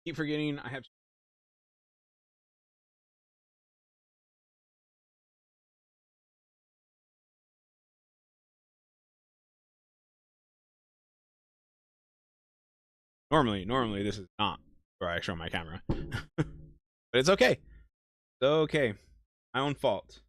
keep forgetting I have. Normally this is not where I show my camera, but it's okay. It's okay. My own fault.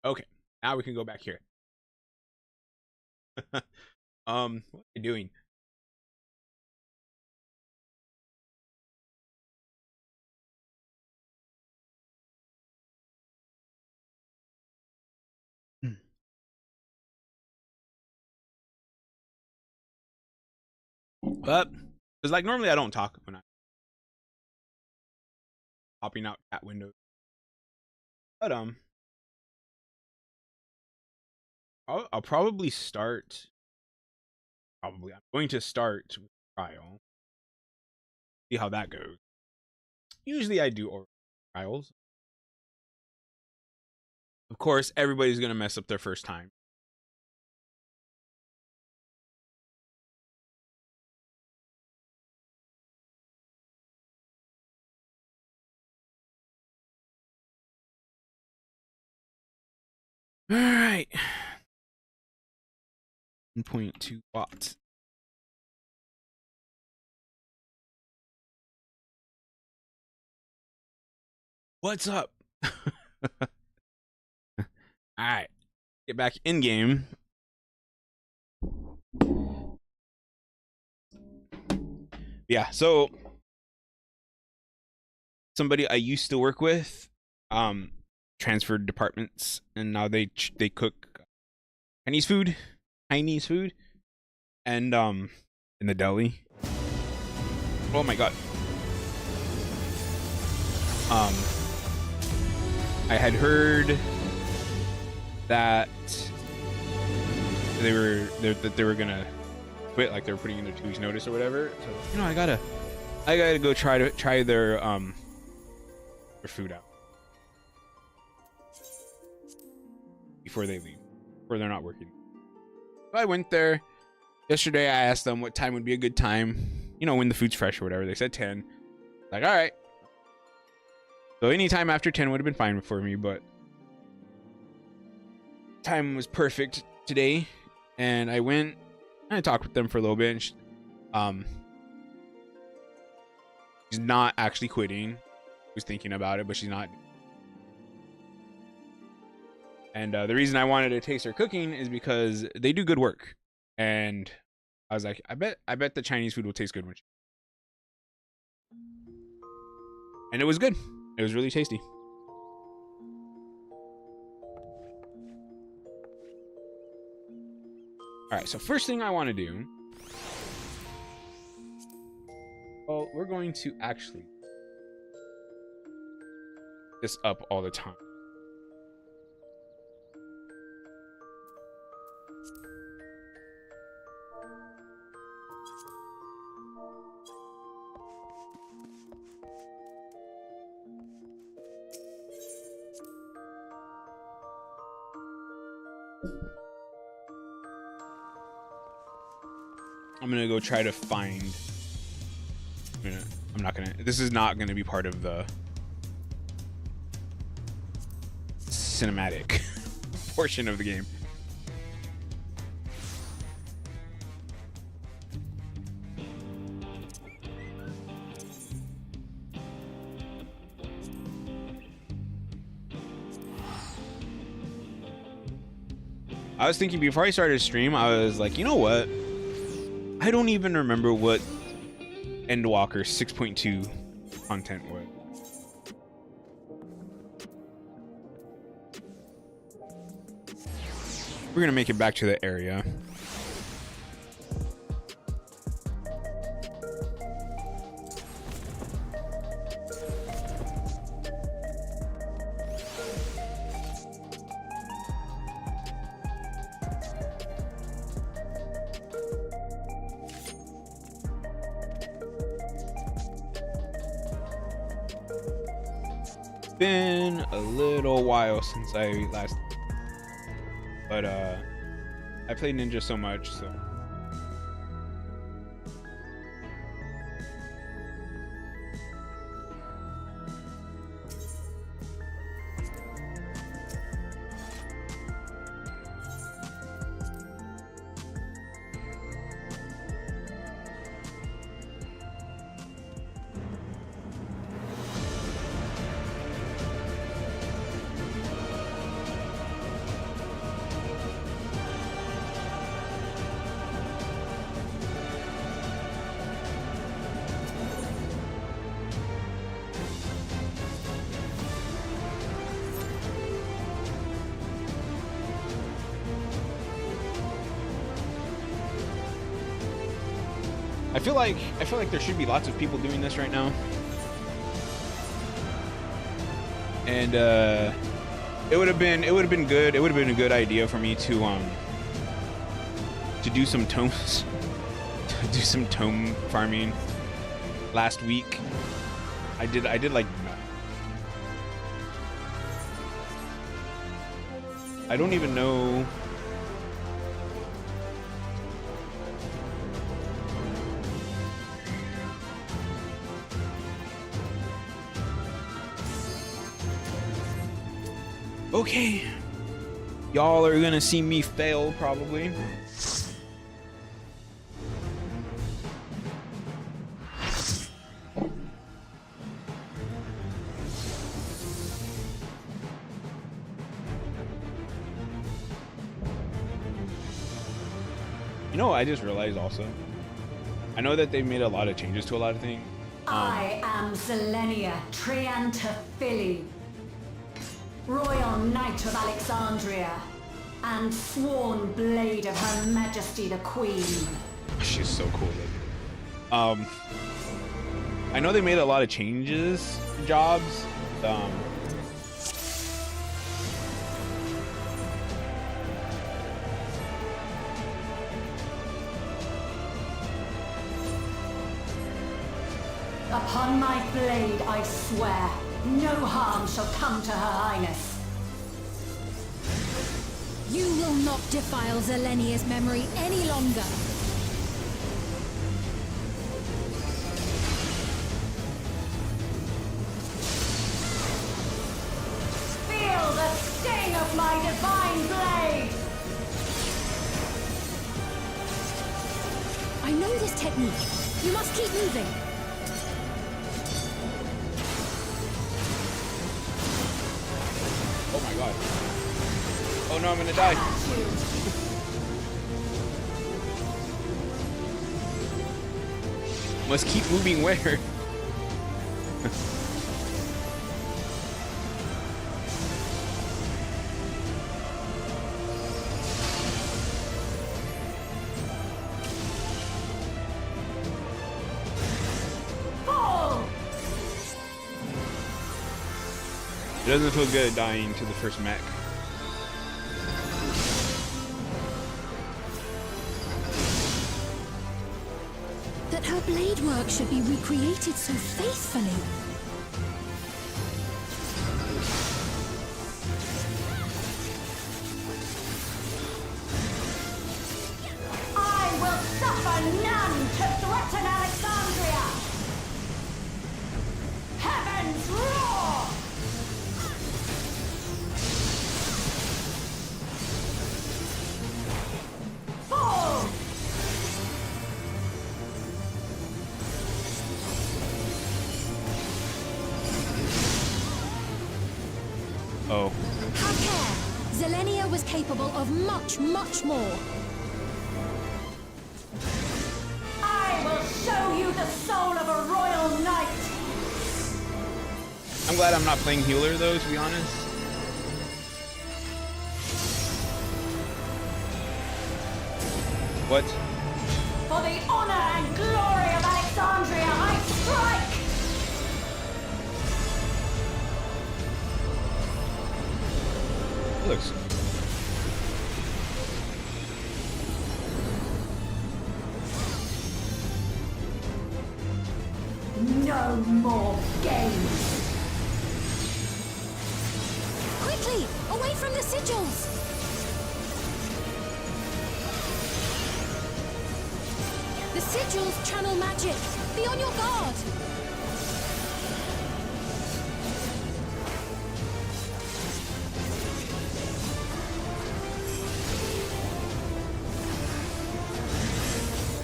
Okay, now we can go back here. What are you doing? But because like normally I don't talk when I'm popping out cat windows. But I'll probably start. Probably I'm going to start with trial. See how that goes. Usually I do oral trials. Of course, everybody's gonna mess up their first time. All right. 1.2 watts. What's up? All right. Get back in game. Yeah, so somebody I used to work with transferred departments and now they cook Chinese food and in the deli. Oh my god. I had heard that they were gonna quit, like they were putting in their 2 weeks notice or whatever. So I gotta go try their food out before they leave, or they're not working. So I went there yesterday. I asked them what time would be a good time, when the food's fresh or whatever. They said 10. Like, all right. So any time after 10 would have been fine for me, but time was perfect today. And I went and I talked with them for a little bit. And she's not actually quitting. She was thinking about it, but she's not. And the reason I wanted to taste her cooking is because they do good work. And I was like, I bet the Chinese food will taste good when she. And it was good. It was really tasty. All right, so first thing I want to do. Well, we're going to actually this up all the time. I'm gonna go try to find. I'm not gonna. This is not gonna be part of the cinematic portion of the game. I was thinking before I started stream, I was like, you know what? I don't even remember what Endwalker 6.2 content was. We're gonna make it back to the area. been a little while since I last, but I played Ninja so much, so. I feel like there should be lots of people doing this right now, and it would have been good. It would have been a good idea for me to do some tomes, to do some tome farming last week. I did like, I don't even know. Okay, y'all are gonna see me fail probably. You know, I just realized also, I know that they've made a lot of changes to a lot of things. I am Zelenia Triantaphili, Royal Knight of Alexandria, and sworn blade of Her Majesty the Queen. She's so cool looking. I know they made a lot of changes to jobs. Upon my blade, I swear, no harm shall come to Her Highness. You will not defile Zelenia's memory any longer. Feel the sting of my divine blade! I know this technique. You must keep moving. Oh my god. Oh no, I'm gonna die. Must keep moving where? It doesn't feel good dying to the first mech. That her blade work should be recreated so faithfully. I will suffer none to threaten Alexandria! Heavens roar! Fall! Oh. Have care. Zelenia was capable of much, much more. I will show you the soul of a royal knight! I'm glad I'm not playing healer though, to be honest. What? For the honor and glory of Alexandria, I strike! Looks. No more games! from the sigils! The sigils channel magic! Be on your guard!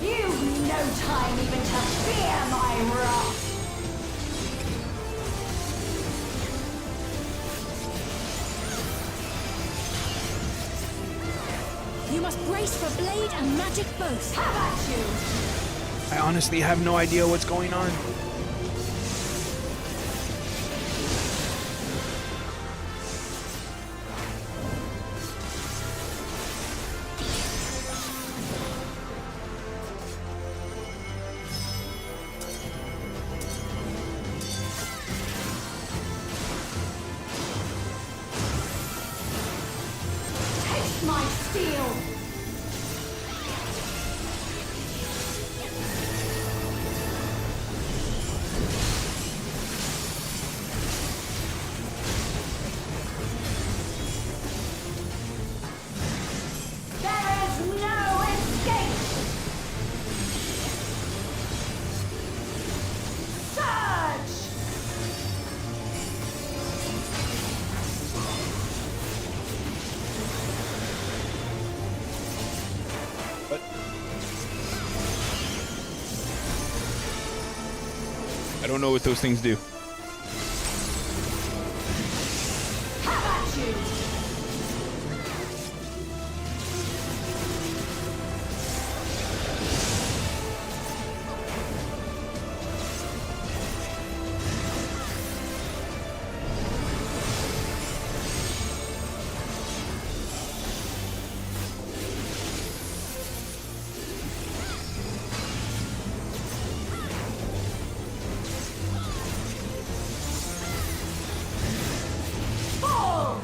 You've no time even to fear my wrath! You must brace for blade and magic both. Have at you! I honestly have no idea what's going on. Taste my steel! There is no escape! Surge! But I don't know what those things do. Have at you! Fall!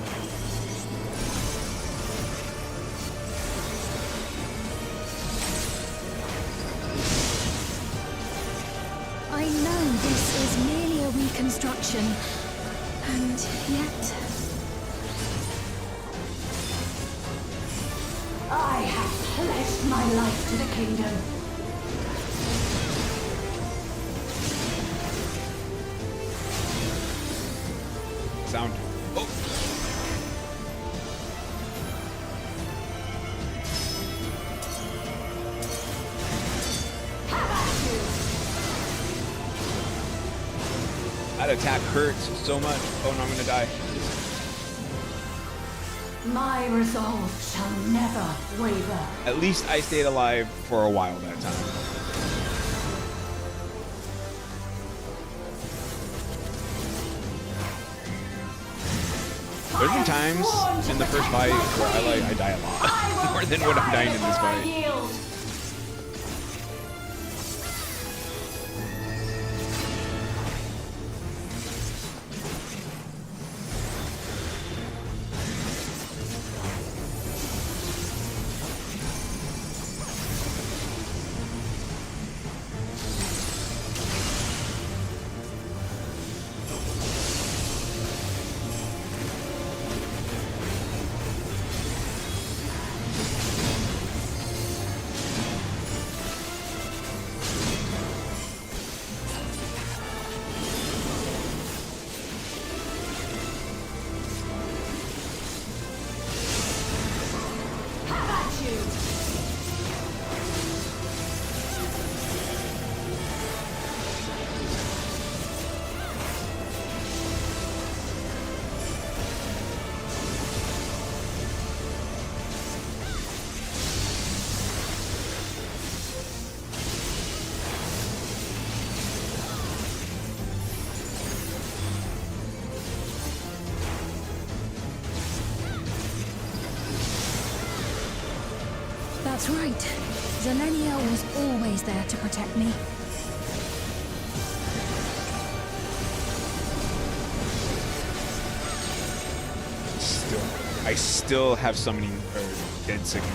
I know this is merely a reconstruction, and yet... I have pledged my life to the kingdom. Sound. Oh. Have at you! That attack hurts so much. Oh no, I'm gonna die. My resolve shall never waver. At least I stayed alive for a while that time. There's been times in the first fight where I die a lot. More than what I'm dying in this fight. Yield. Have at you! That's right. Zelenia was always there to protect me. I still have summoning or dead sickness.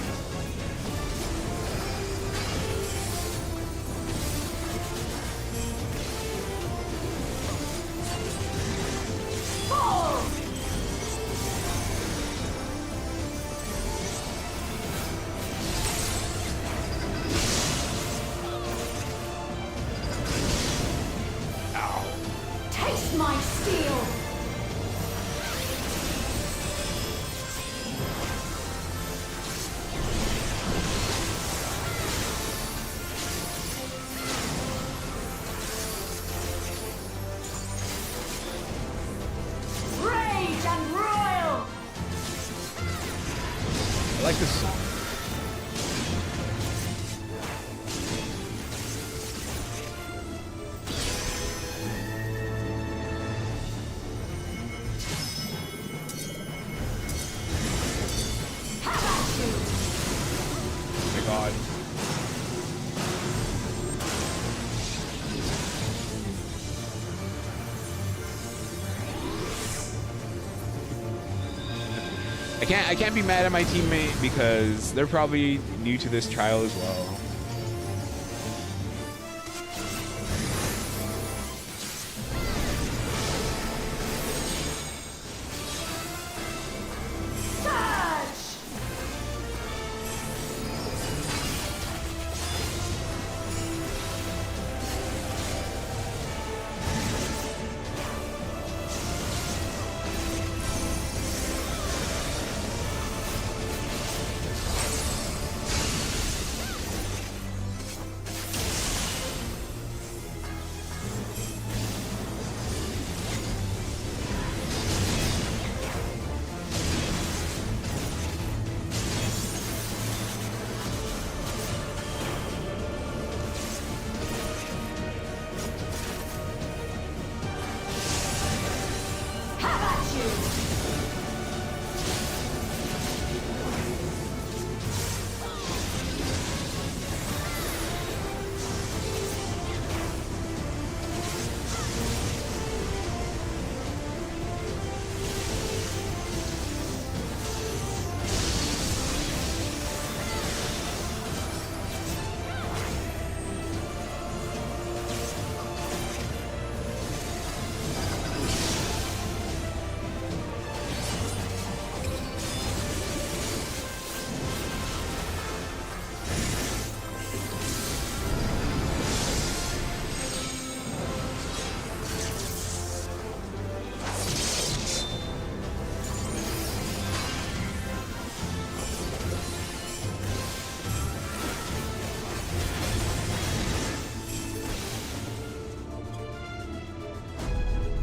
Fall! my steel! Rage and royal! I like this song. Oh my god. I can't be mad at my teammate because they're probably new to this trial as well.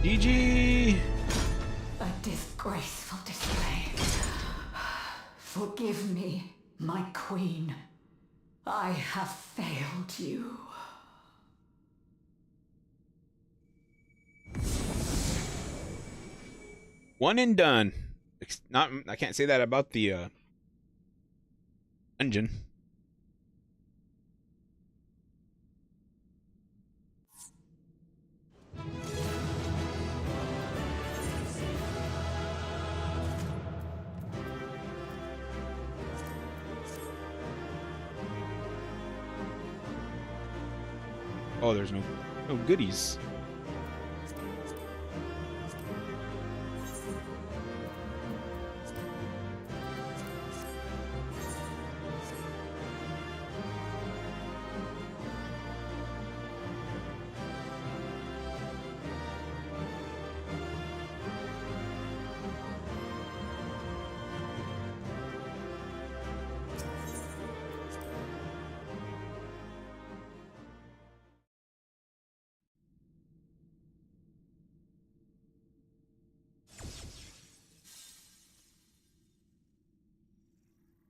GG! A disgraceful display. Forgive me, my queen. I have failed you. One and done. Not, I can't say that about the dungeon. Oh, there's no goodies.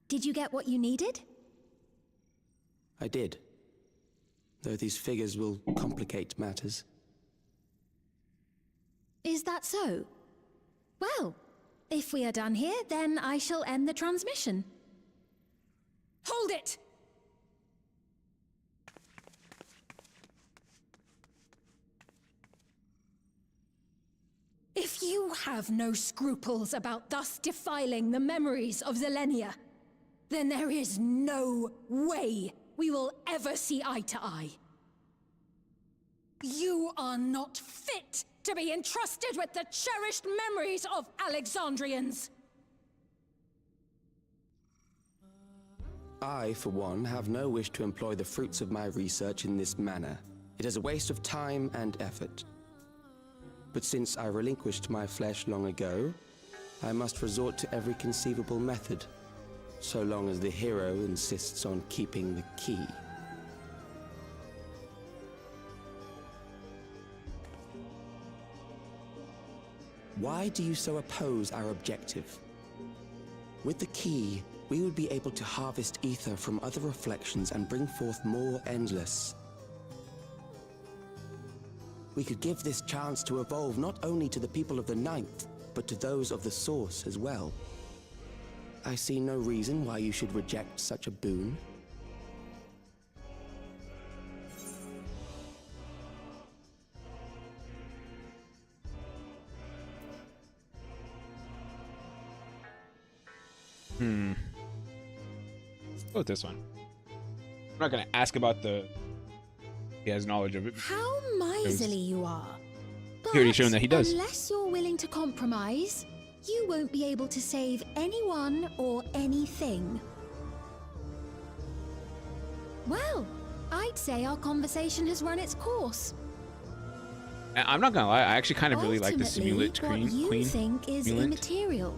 Did you get what you needed? I did. Though these figures will complicate matters. Is that so? Well, if we are done here, then I shall end the transmission. Hold it! If you have no scruples about thus defiling the memories of Zelenia, then there is no way we will ever see eye to eye. You are not fit to be entrusted with the cherished memories of Alexandrians. I, for one, have no wish to employ the fruits of my research in this manner. It is a waste of time and effort. But since I relinquished my flesh long ago, I must resort to every conceivable method, so long as the hero insists on keeping the key. Why do you so oppose our objective? With the key, we would be able to harvest ether from other reflections and bring forth more endless. We could give this chance to evolve not only to the people of the Ninth, but to those of the Source as well. I see no reason why you should reject such a boon. Let's go with this one. I'm not gonna ask about the. He has knowledge of it. How miserly you are. He already shown that he does. Unless you're willing to compromise, you won't be able to save anyone or anything. Well, I'd say our conversation has run its course. I'm not gonna lie, I actually kind of really like the Ultimately, simulant what you queen. think is Simulant. immaterial,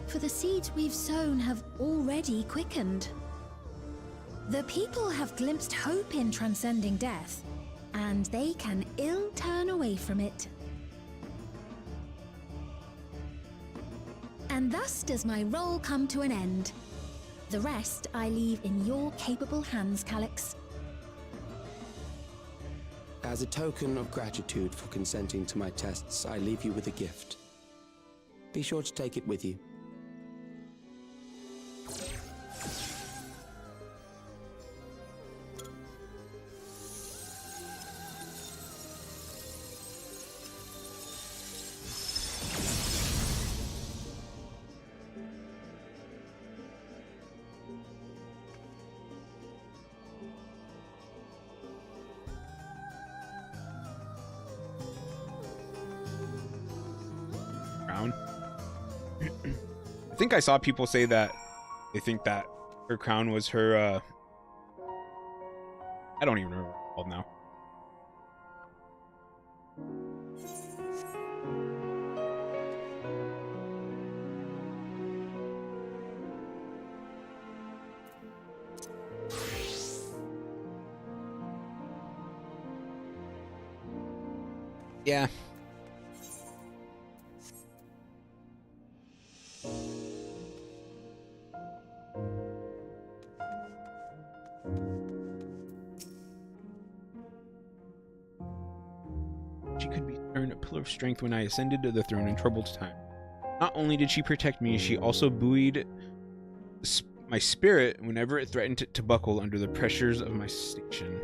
for the seeds we've sown have already quickened. The people have glimpsed hope in transcending death, and they can ill turn away from it. And thus does my role come to an end. The rest I leave in your capable hands, Calyx. As a token of gratitude for consenting to my tests, I leave you with a gift. Be sure to take it with you. Crown. I think I saw people say that they think that her crown was her I don't even remember what it's called now. Yeah. She could be turned a pillar of strength when I ascended to the throne in troubled time. Not only did she protect me, she also buoyed my spirit whenever it threatened to buckle under the pressures of my station.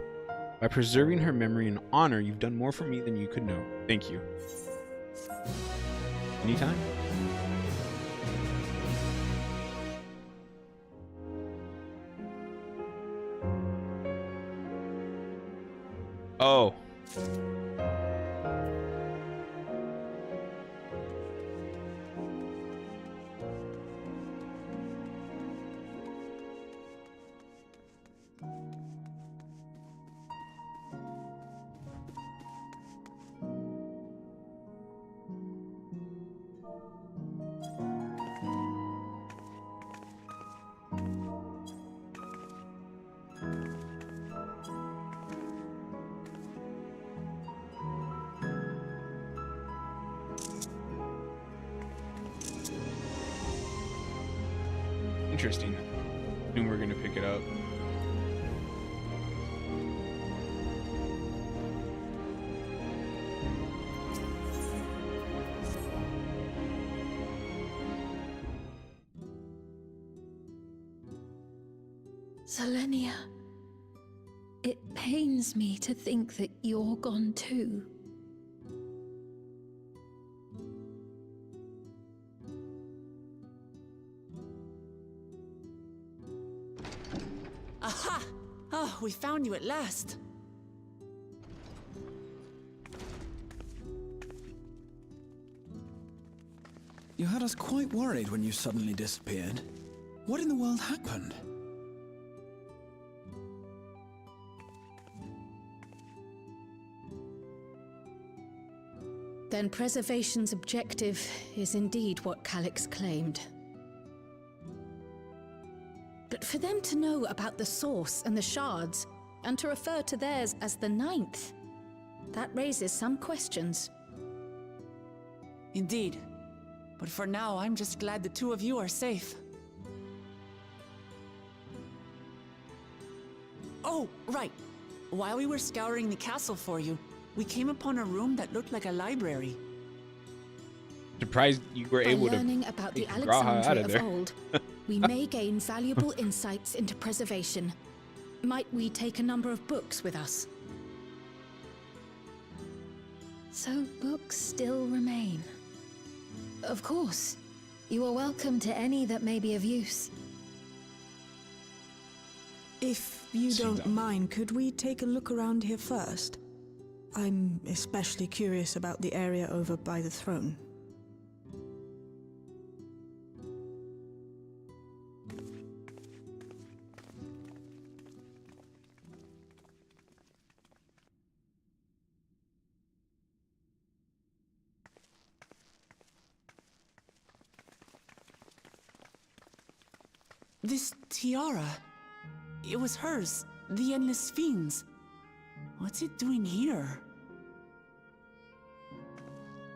By preserving her memory and honor, you've done more for me than you could know. Thank you. Anytime? Oh. Interesting. Soon we're gonna pick it up. Selenia, it pains me to think that you're gone too. Aha! Oh, we found you at last. You had us quite worried when you suddenly disappeared. What in the world happened? Then preservation's objective is indeed what Calix claimed. But for them to know about the source and the shards, and to refer to theirs as the ninth, that raises some questions. Indeed. But for now, I'm just glad the two of you are safe. Oh, right. While we were scouring the castle for you, we came upon a room that looked like a library. Surprised you were able to By learning about the take Graha out Alexandria of of there. old, we may gain valuable insights into preservation. Might we take a number of books with us? So books still remain. Of course. You are welcome to any that may be of use. If you Seems don't mind, could we take a look around here first? I'm especially curious about the area over by the throne. This tiara. It was hers. The Endless Fiends. What's it doing here?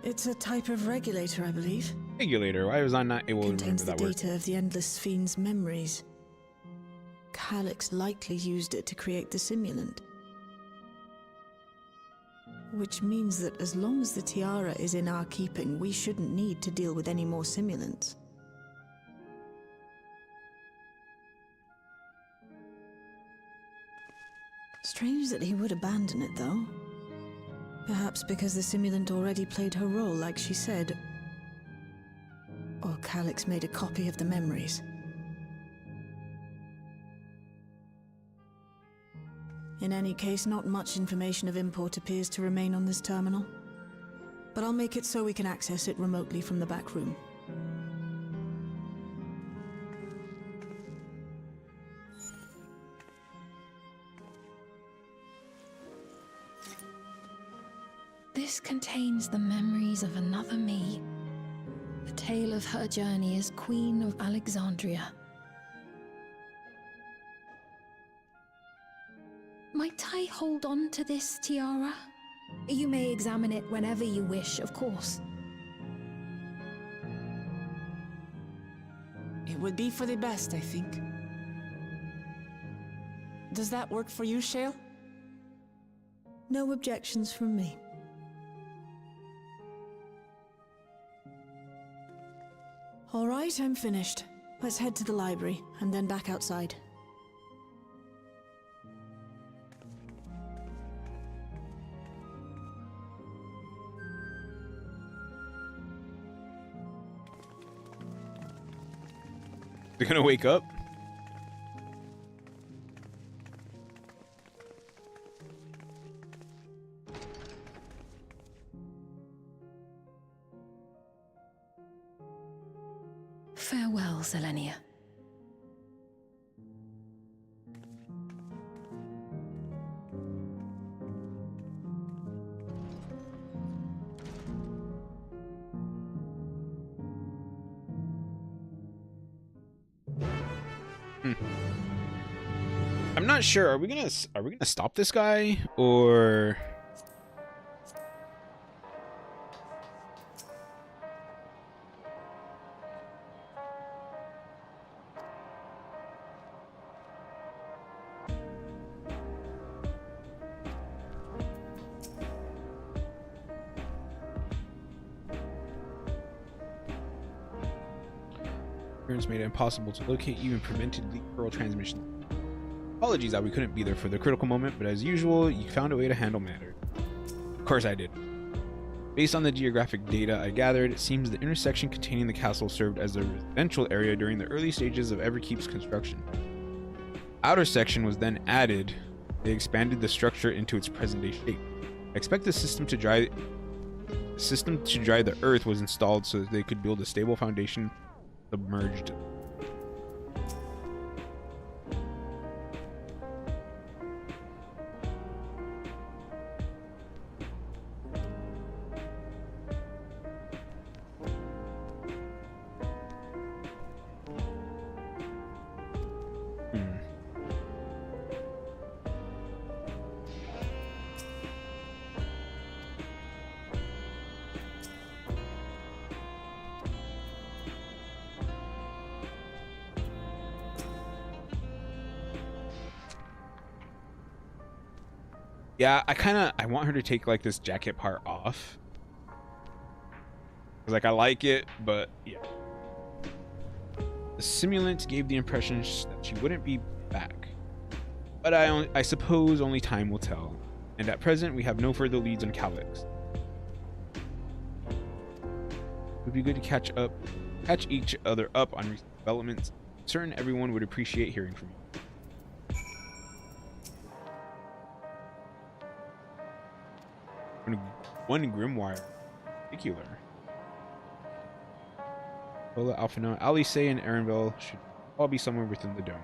It's a type of regulator, I believe. Regulator. Why was I not able to remember Contains the that word? data of the Endless Fiend's memories. Calix likely used it to create the simulant. Which means that as long as the tiara is in our keeping, we shouldn't need to deal with any more simulants. Strange that he would abandon it, though. Perhaps because the simulant already played her role, like she said. Or Calix made a copy of the memories. In any case, not much information of import appears to remain on this terminal. But I'll make it so we can access it remotely from the back room. This contains the memories of another me. A tale of her journey as Queen of Alexandria. Might I hold on to this tiara? You may examine it whenever you wish, of course. It would be for the best, I think. Does that work for you, Shale? No objections from me. All right, I'm finished. Let's head to the library, and then back outside. They're gonna wake up. Farewell, Selenia. I'm not sure. Are we gonna stop this guy or? Made it impossible to locate you and prevented leak pearl transmission. Apologies that we couldn't be there for the critical moment, but as usual, you found a way to handle matters. Of course I did. Based on the geographic data I gathered, it seems the intersection containing the castle served as a residential area during the early stages of Everkeep's construction. Outer section was then added. They expanded the structure into its present-day shape. I expect the system to dry the earth was installed so that they could build a stable foundation submerged. Yeah, I want her to take like this jacket part off. Cause like I like it, but yeah. The simulant gave the impression that she wouldn't be back. But I suppose only time will tell. And at present, we have no further leads on Calyx. It would be good to catch each other up on recent developments. I'm certain everyone would appreciate hearing from you. One grimoire in particular. Lola, Alphino, Alice, and Erenville should all be somewhere within the dome.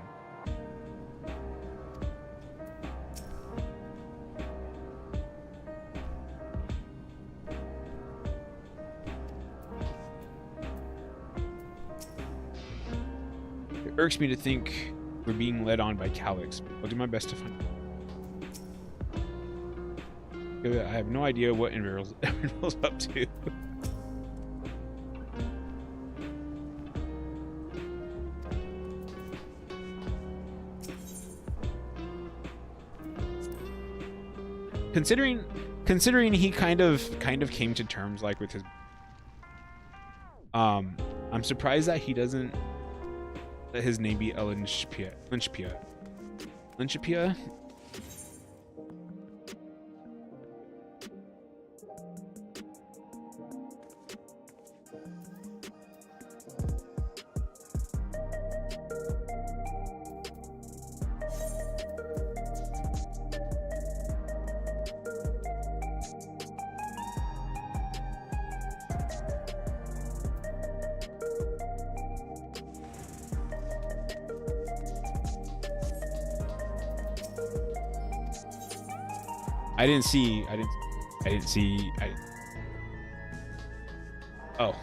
It irks me to think we're being led on by Calyx. I'll do my best to find out. I have no idea what Erenville's up to. Considering he kind of came to terms like with his I'm surprised that he doesn't let his name be Linchpia. I didn't see. Oh.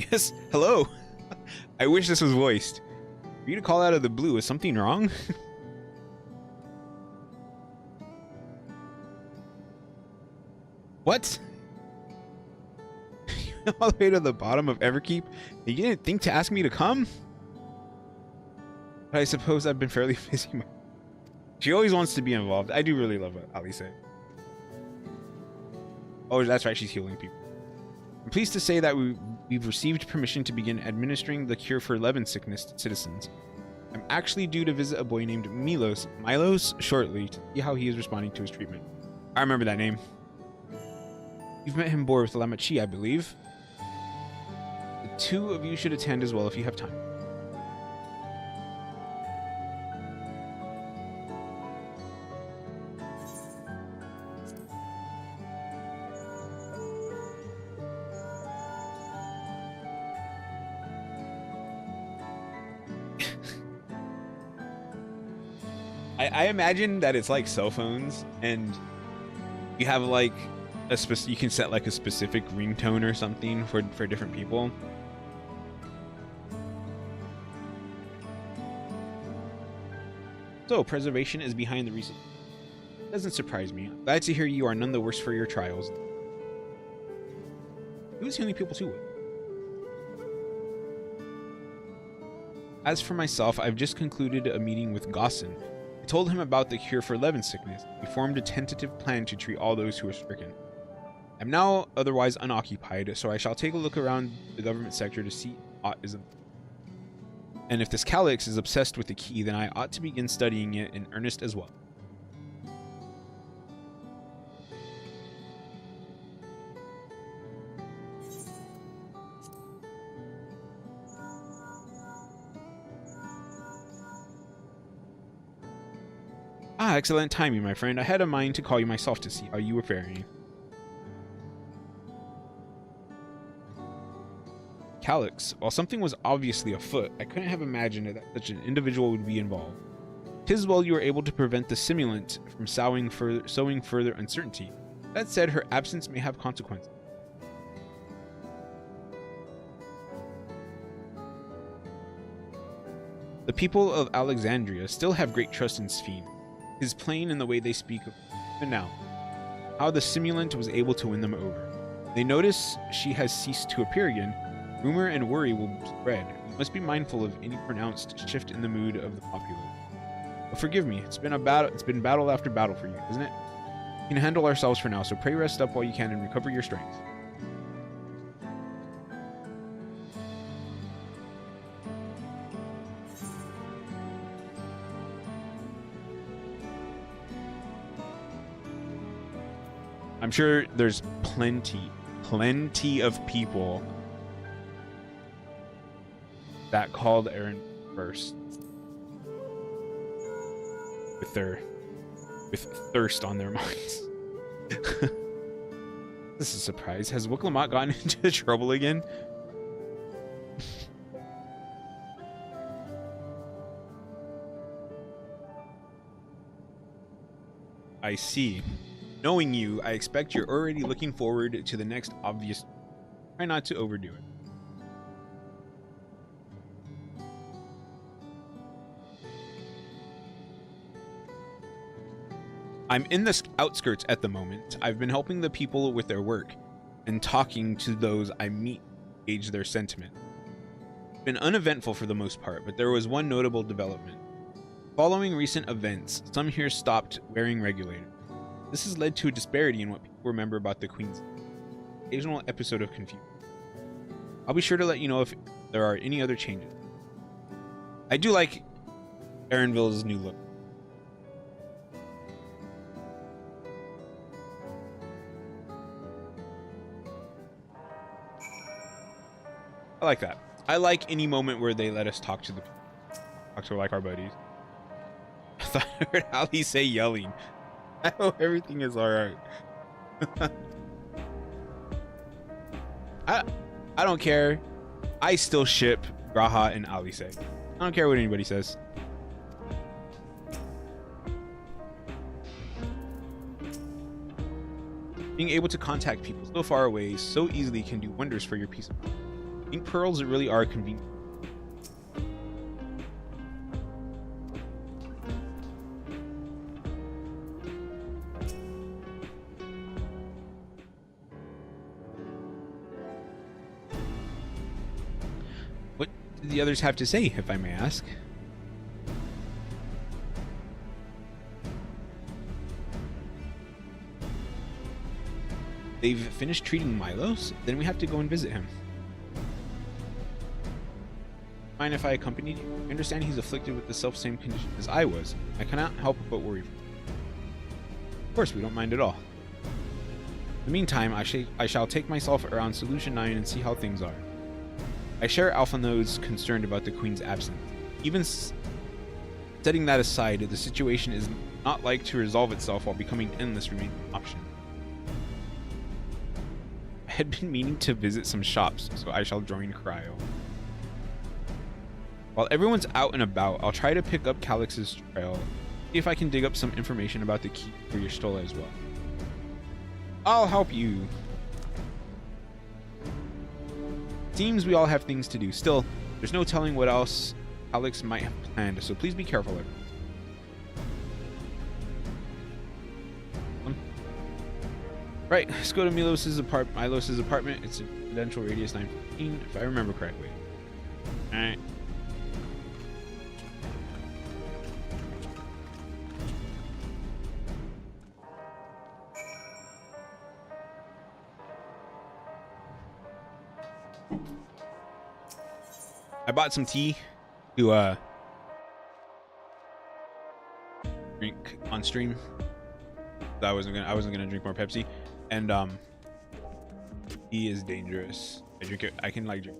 Yes, hello. I wish this was voiced. For you to call out of the blue, is something wrong? What? All the way to the bottom of Everkeep? You didn't think to ask me to come? But I suppose I've been fairly busy. She always wants to be involved. I do really love what Alice said. Oh, that's right, she's healing people. I'm pleased to say that we've received permission to begin administering the cure for Levin sickness to citizens. I'm actually due to visit a boy named Milos shortly to see how he is responding to his treatment. I remember that name. You've met him board with Lamachi, I believe. The two of you should attend as well if you have time. I imagine that it's like cell phones, and you have like you can set like a specific ringtone or something for different people. So preservation is behind the reason. Doesn't surprise me. Glad to hear you are none the worse for your trials. He was healing people too. As for myself, I've just concluded a meeting with Gossin. I told him about the cure for Levin sickness. We formed a tentative plan to treat all those who are stricken. I'm now otherwise unoccupied, so I shall take a look around the government sector to see aught is. And if this Calyx is obsessed with the key, then I ought to begin studying it in earnest as well. Ah, excellent timing, my friend. I had a mind to call you myself to see how you were faring. Calyx, while something was obviously afoot, I couldn't have imagined that such an individual would be involved. 'Tis well you were able to prevent the simulant from sowing further uncertainty. That said, her absence may have consequences. The people of Alexandria still have great trust in Sphene. It is plain in the way they speak of her, even now, how the simulant was able to win them over. They notice she has ceased to appear again. Rumor and worry will spread. We must be mindful of any pronounced shift in the mood of the populace. But forgive me, it's been battle after battle for you, isn't it? We can handle ourselves for now, so pray rest up while you can and recover your strength. I'm sure there's plenty of people that called Aaron first with thirst on their minds. This is a surprise. Has Wicklemot gotten into trouble again? I see. Knowing you, I expect you're already looking forward to the next obvious. Try not to overdo it. I'm in the outskirts at the moment. I've been helping the people with their work and talking to those I meet to gauge their sentiment. It's been uneventful for the most part, but there was one notable development. Following recent events, some here stopped wearing regulators. This has led to a disparity in what people remember about the Queen's occasional episode of confusion. I'll be sure to let you know if there are any other changes. I do like Erenville's new look. I like that. I like any moment where they let us talk to like our buddies. I thought I heard Ali say yelling. I hope everything is alright. I don't care. I still ship Graha and Alice. I don't care what anybody says. Being able to contact people so far away so easily can do wonders for your peace of mind. Ink pearls really are convenient. What do the others have to say, if I may ask? They've finished treating Milos? Then we have to go and visit him. Mind if I accompanied you? I understand he's afflicted with the self-same condition as I was. I cannot help but worry. Of course, we don't mind at all. In the meantime, I shall take myself around Solution 9 and see how things are. I share Alphanode's concern about the Queen's absence. Even setting that aside, the situation is not like to resolve itself while becoming endless remains an option. I had been meaning to visit some shops, so I shall join Cryo. While everyone's out and about, I'll try to pick up Calix's trail, see if I can dig up some information about the key for your Stola as well. I'll help you. Seems we all have things to do. Still, there's no telling what else Calix might have planned, so please be careful. Right, let's go to Milos's apartment. It's a residential radius 915, if I remember correctly. Alright. I bought some tea to drink on stream. I wasn't gonna drink more Pepsi, and tea is dangerous. I drink it. I can like drink.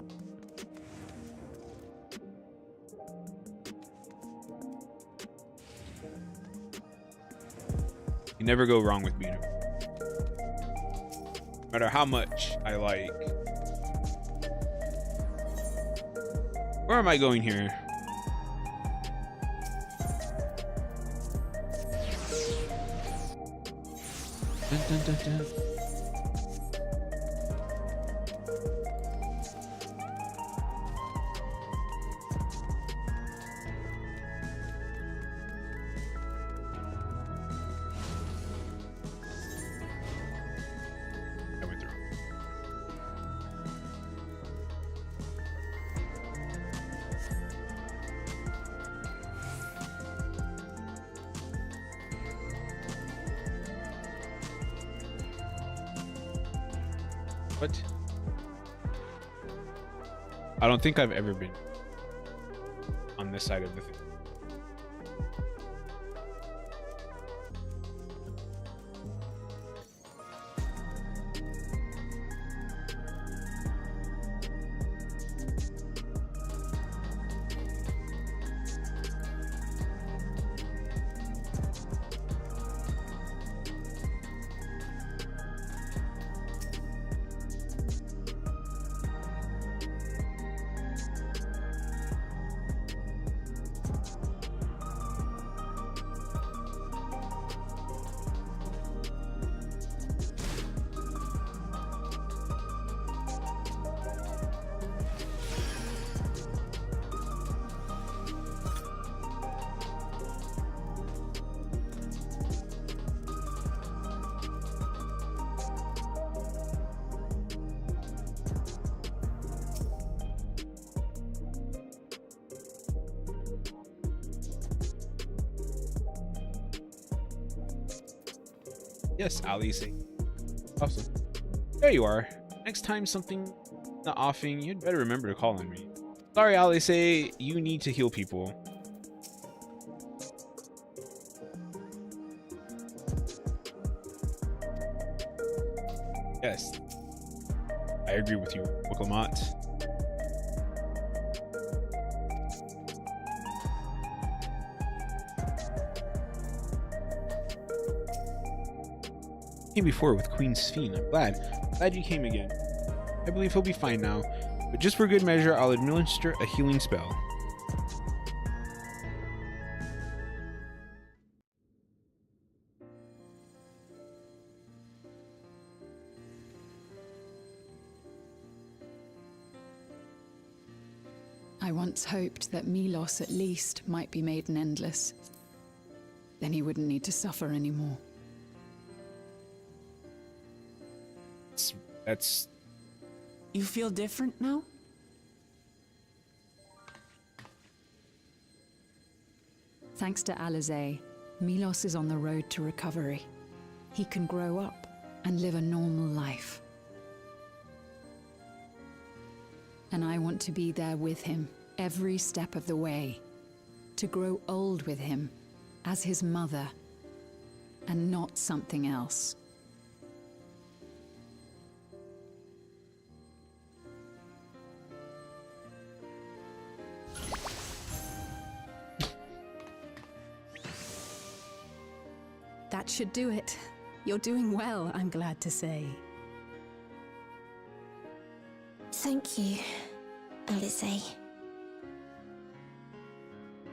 You never go wrong with being. No matter how much I like. Where am I going here? Dun, dun, dun, dun. What? I don't think I've ever been on this side of the thing. Yes, Alice. Awesome. There you are. Next time something not offing, you'd better remember to call on me. Sorry, Alice. You need to heal people. Yes. I agree with you, Wickelmot. Came before with Queen Sphene. I'm glad you came again. I believe he'll be fine now, but just for good measure, I'll administer a healing spell. I once hoped that Milos at least might be made an endless. Then he wouldn't need to suffer anymore. That's... You feel different now? Thanks to Alizé, Milos is on the road to recovery. He can grow up and live a normal life. And I want to be there with him every step of the way. To grow old with him as his mother and not something else. That should do it. You're doing well, I'm glad to say. Thank you, Alizé.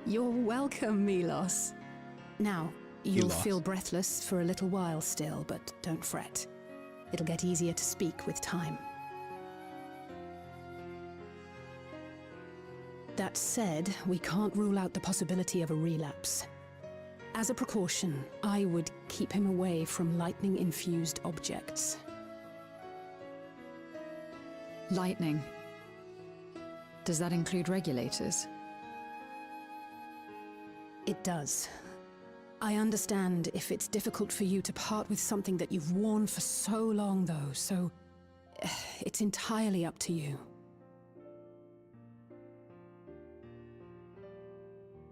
You're welcome, Milos. Now, you'll Milos. feel breathless for a little while still, but don't fret. It'll get easier to speak with time. That said, we can't rule out the possibility of a relapse. As a precaution, I would keep him away from lightning-infused objects. Lightning. Does that include regulators? It does. I understand if it's difficult for you to part with something that you've worn for so long, though, so it's entirely up to you.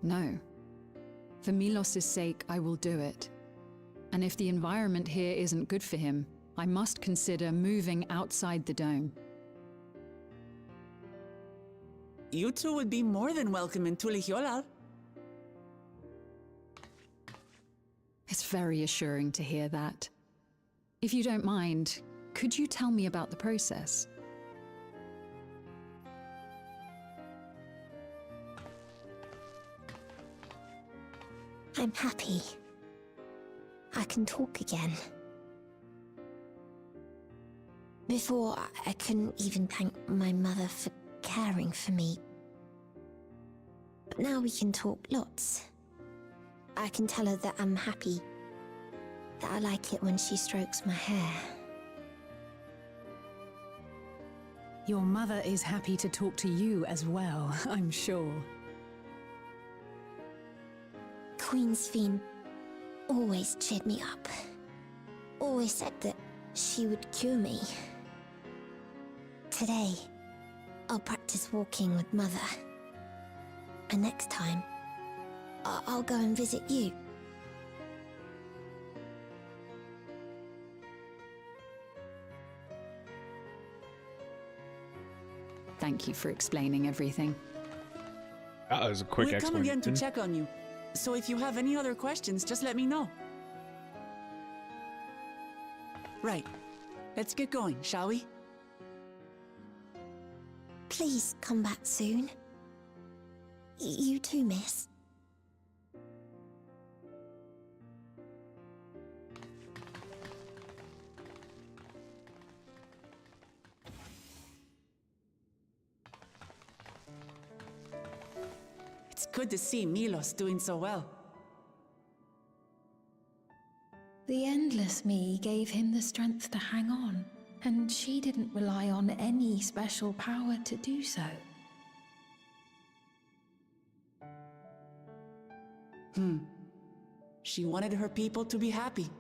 No. For Milos' sake, I will do it. And if the environment here isn't good for him, I must consider moving outside the dome. You two would be more than welcome in Tulihiola. It's very assuring to hear that. If you don't mind, could you tell me about the process? I'm happy. I can talk again. Before, I couldn't even thank my mother for caring for me. But now we can talk lots. I can tell her that I'm happy, that I like it when she strokes my hair. Your mother is happy to talk to you as well, I'm sure. Queen Sphene always cheered me up. Always said that she would cure me. today, I'll practice walking with Mother. And next time, I'll go and visit you. Thank you for explaining everything. That was a quick We'll come again to explanation. check on you. So if you have any other questions, just let me know. Right. Let's get going, shall we? Please come back soon. You too, miss. It's good to see Milos doing so well. The Endless Me gave him the strength to hang on, and she didn't rely on any special power to do so. She wanted her people to be happy.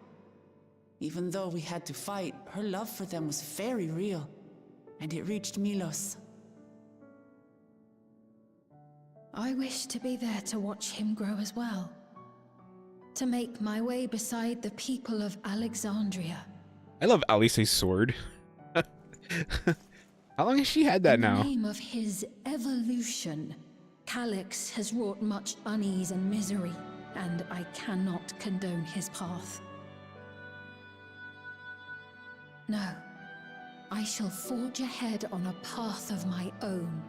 Even though we had to fight, her love for them was very real, and it reached Milos. I wish to be there to watch him grow as well. To make my way beside the people of Alexandria. I love Alice's sword. How long has she had that now? In the name of his evolution, Calix has wrought much unease and misery, and I cannot condone his path. No, I shall forge ahead on a path of my own,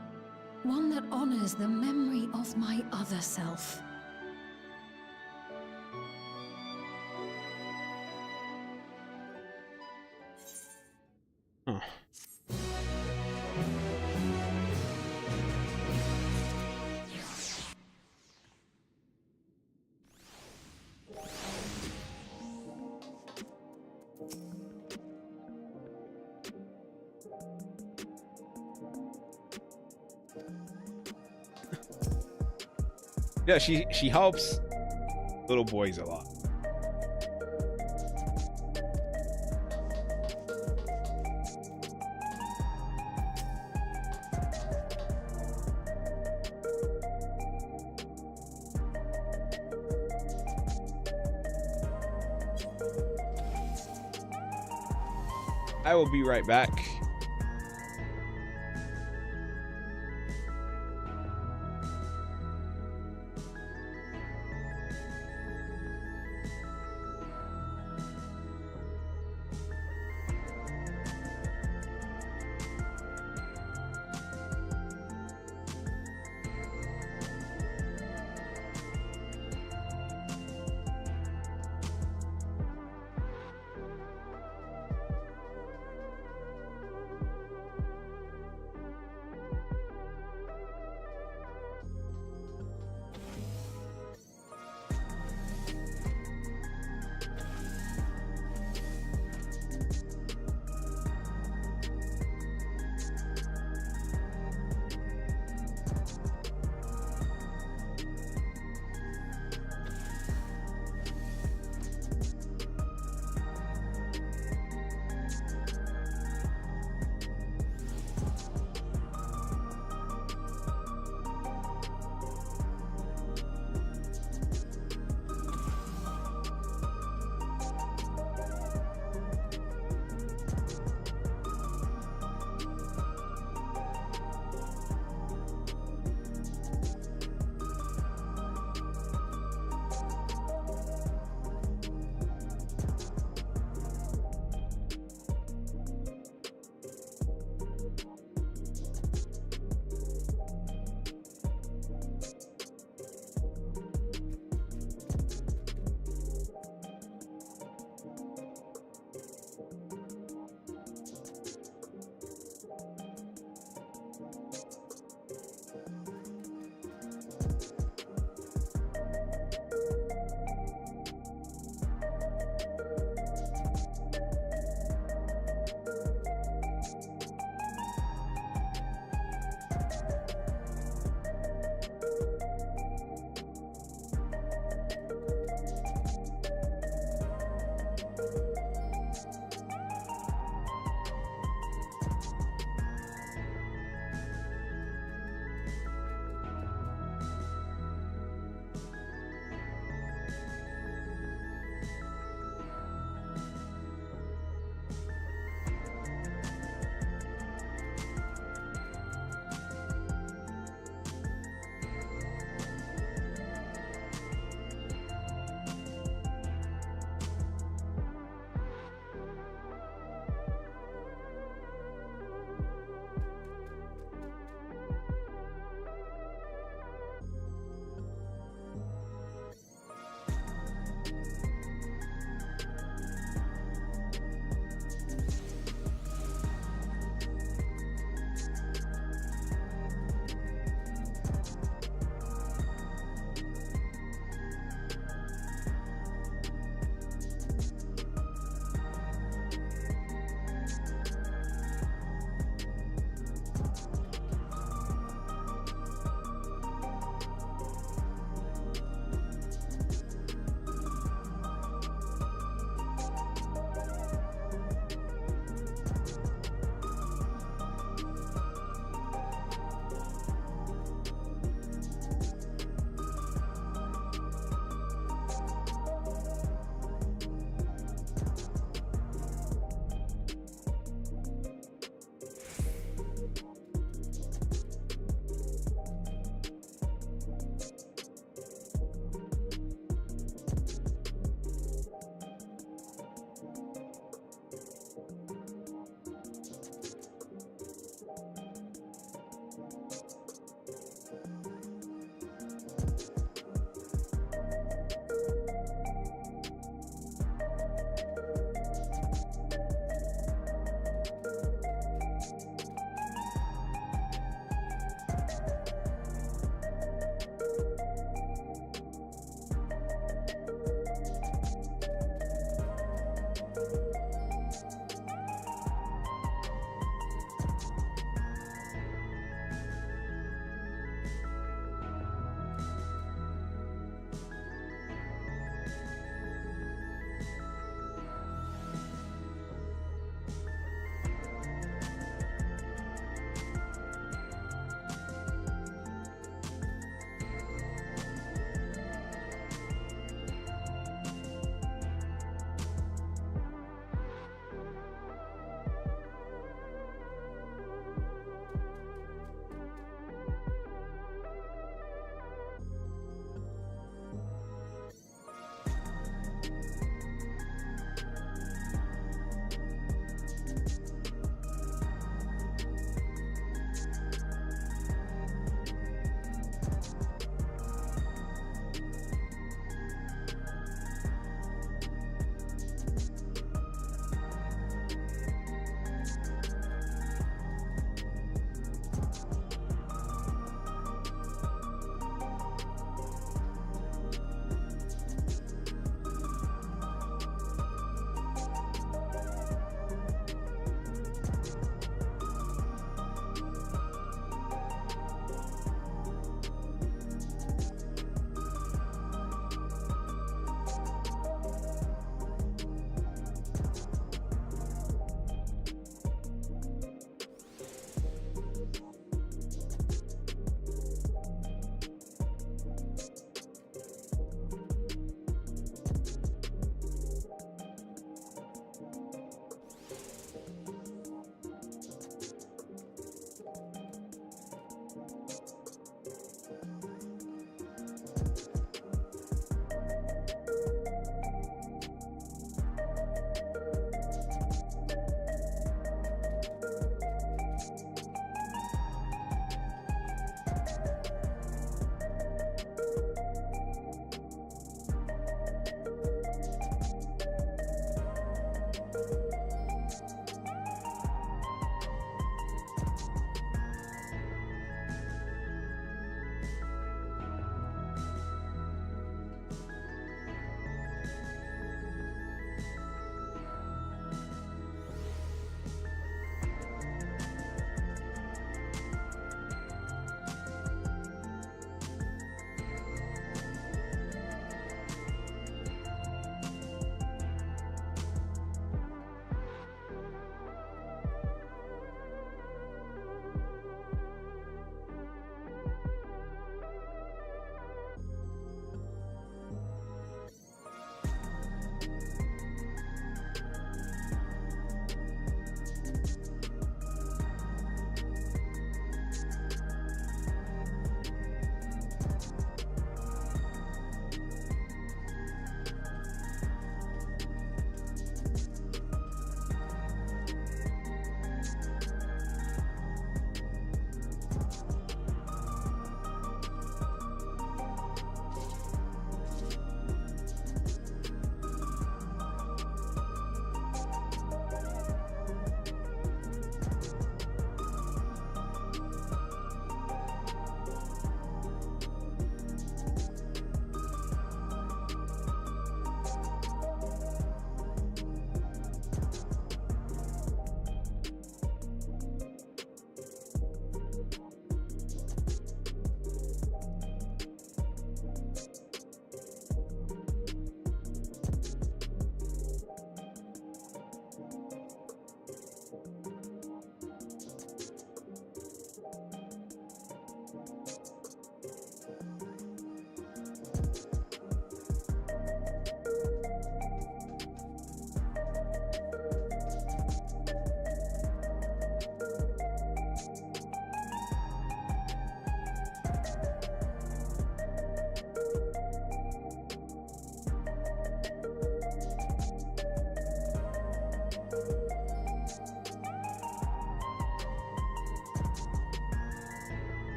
one that honors the memory of my other self. Huh. Yeah, she helps little boys a lot. I will be right back.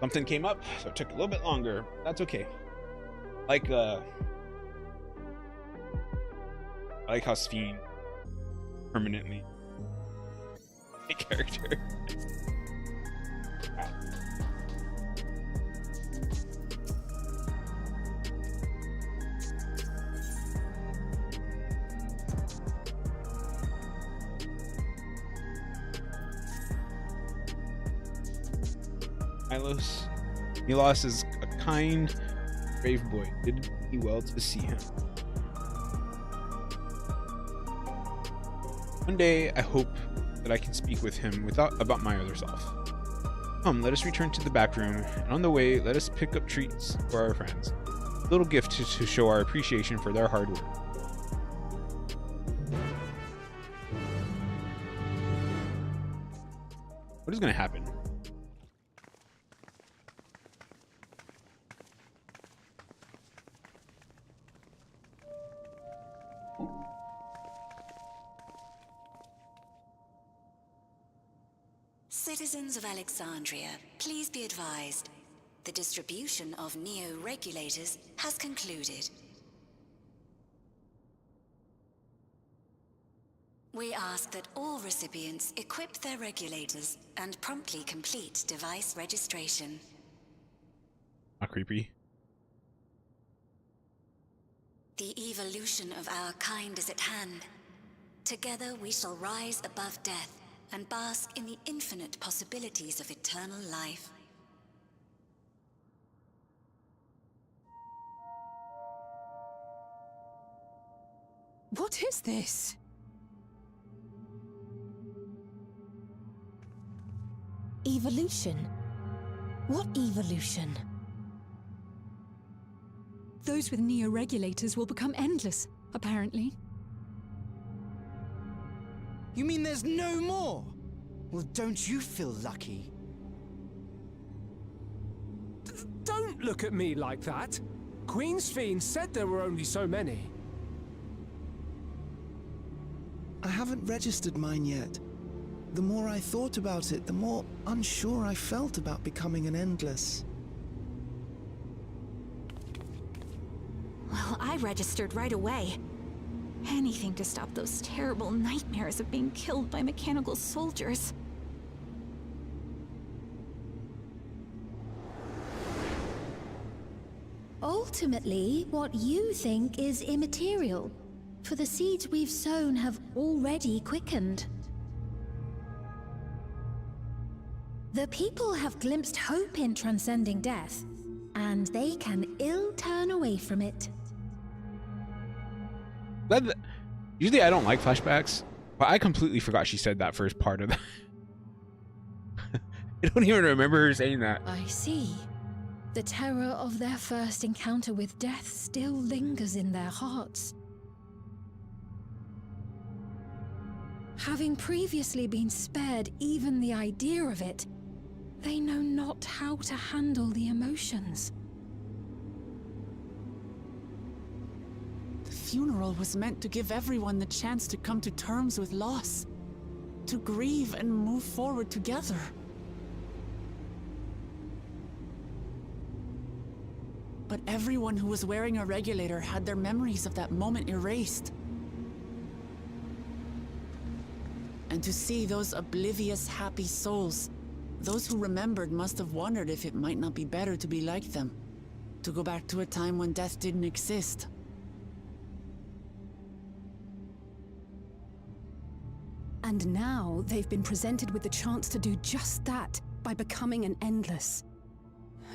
Something came up, so it took a little bit longer. That's okay. Like I like how Sphene permanently a character. Milos is a kind, brave boy. Did me well to see him. One day, I hope that I can speak with him about my other self. Come, let us return to the back room, and on the way, let us pick up treats for our friends. A little gift to show our appreciation for their hard work. What is going to happen? Citizens of Alexandria, please be advised. The distribution of neo-regulators has concluded. We ask that all recipients equip their regulators and promptly complete device registration. Not creepy. The evolution of our kind is at hand. Together we shall rise above death and bask in the infinite possibilities of eternal life. What is this? Evolution? What evolution? Those with neo-regulators will become endless, apparently. You mean there's no more? Well, don't you feel lucky? Don't look at me like that. Queen Sphene said there were only so many. I haven't registered mine yet. The more I thought about it, the more unsure I felt about becoming an Endless. Well, I registered right away. Anything to stop those terrible nightmares of being killed by mechanical soldiers. Ultimately, what you think is immaterial, for the seeds we've sown have already quickened. The people have glimpsed hope in transcending death, and they can ill turn away from it. Usually I don't like flashbacks, but I completely forgot she said that first part of that. I don't even remember her saying that. I see. The terror of their first encounter with death still lingers in their hearts. Having previously been spared even the idea of it, they know not how to handle the emotions. The funeral was meant to give everyone the chance to come to terms with loss, to grieve and move forward together. But everyone who was wearing a regulator had their memories of that moment erased. And to see those oblivious, happy souls, those who remembered must have wondered if it might not be better to be like them, to go back to a time when death didn't exist. And now they've been presented with the chance to do just that by becoming an Endless.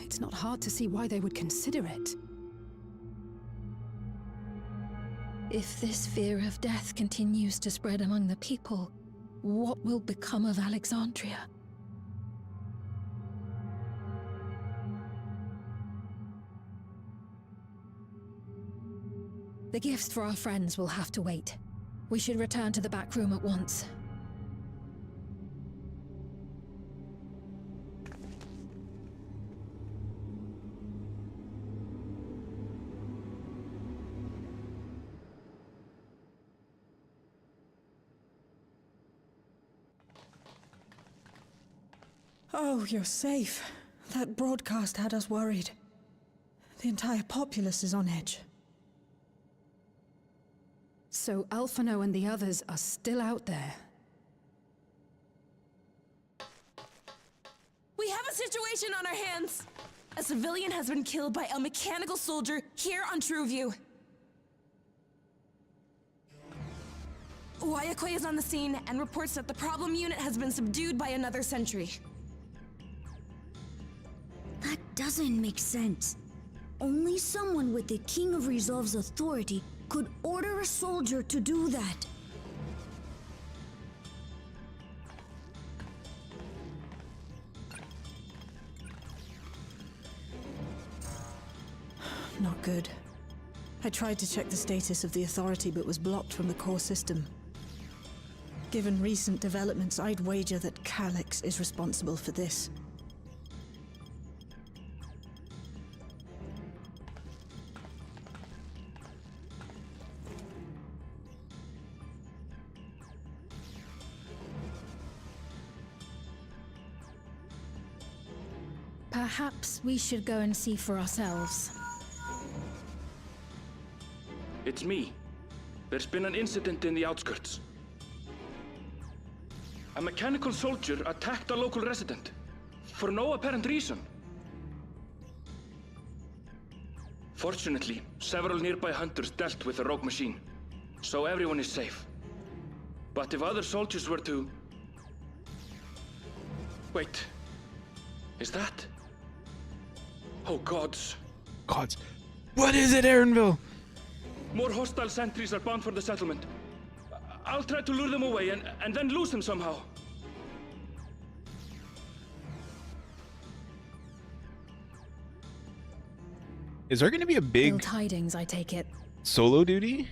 It's not hard to see why they would consider it. If this fear of death continues to spread among the people, what will become of Alexandria? The gifts for our friends will have to wait. We should return to the back room at once. Oh, you're safe. That broadcast had us worried. The entire populace is on edge. So Alphino and the others are still out there. We have a situation on our hands! A civilian has been killed by a mechanical soldier here on Trueview. Wayakwe is on the scene and reports that the problem unit has been subdued by another sentry. That doesn't make sense. Only someone with the King of Resolve's authority could order a soldier to do that. Not good. I tried to check the status of the authority but was blocked from the core system. Given recent developments, I'd wager that Calyx is responsible for this. Perhaps we should go and see for ourselves. It's me. There's been an incident in the outskirts. A mechanical soldier attacked a local resident, for no apparent reason. Fortunately, several nearby hunters dealt with the rogue machine, so everyone is safe. But if other soldiers were to... Wait. Is that... Oh gods. Gods. What is it, Aaronville? More hostile sentries are bound for the settlement. I'll try to lure them away and then lose them somehow. Is there going to be a big Ill tidings, I take it. solo duty?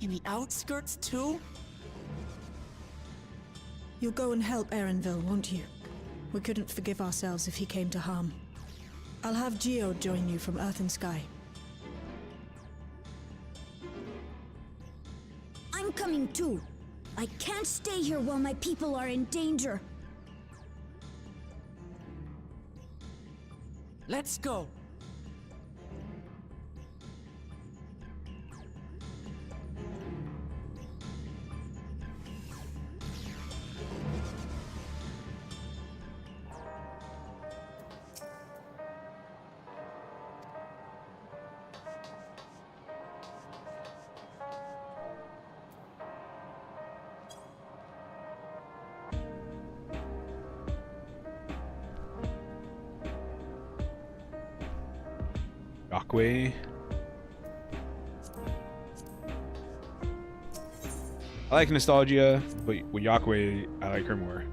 In the outskirts too? You'll go and help Erenville, won't you? We couldn't forgive ourselves if he came to harm. I'll have Geo join you from Earth and Sky. I'm coming too. I can't stay here while my people are in danger. Let's go. Yaqui. I like nostalgia, but with Yaqui, I like her more.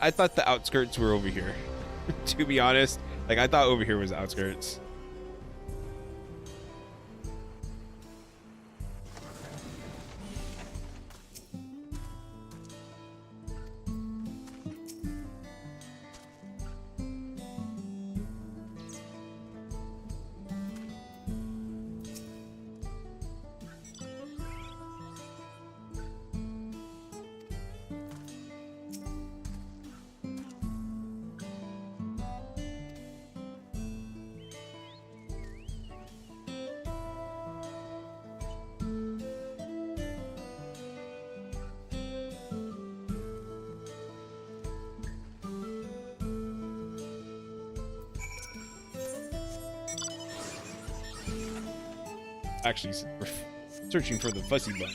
I thought the outskirts were over here. To be honest, like I thought over here was the outskirts. Actually, we're searching for the fussy bun.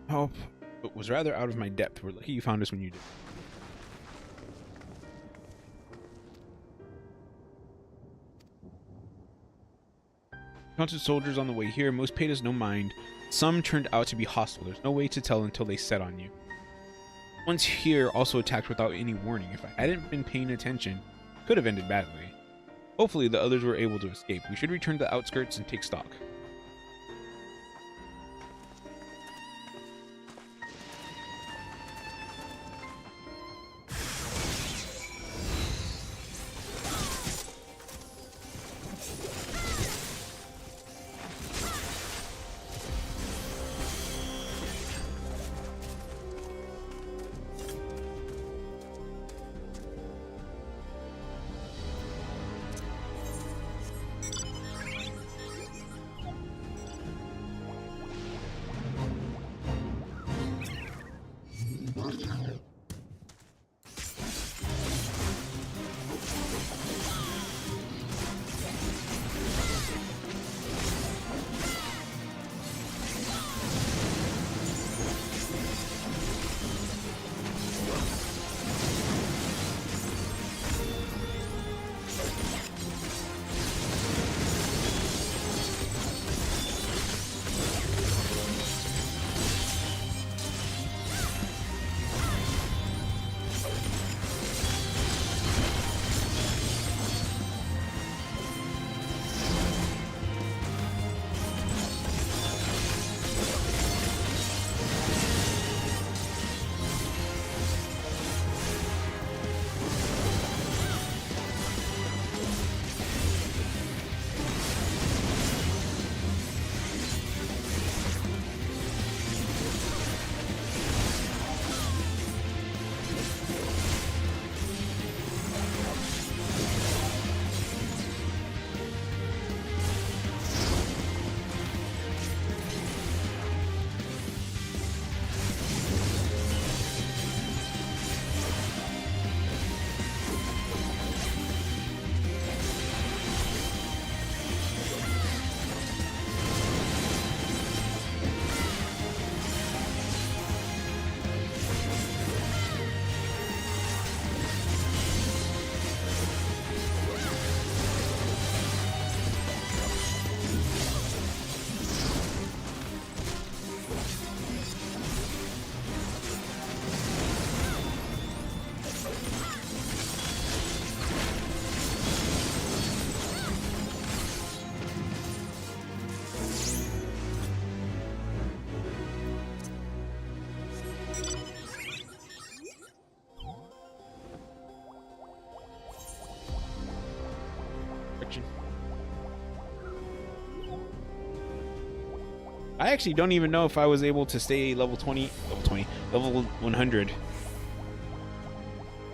Help, but was rather out of my depth. We're lucky you found us when you did. Counted soldiers on the way here. Most paid us no mind. Some turned out to be hostile. There's no way to tell until they set on you. Ones here also attacked without any warning. If I hadn't been paying attention, it could have ended badly. Hopefully the others were able to escape. We should return to the outskirts and take stock. I actually don't even know if I was able to stay level 100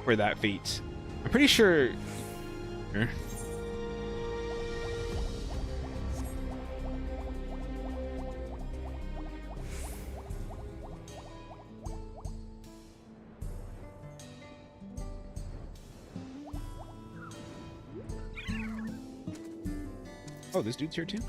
for that feat. I'm pretty sure Sure. Oh, this dude's here too?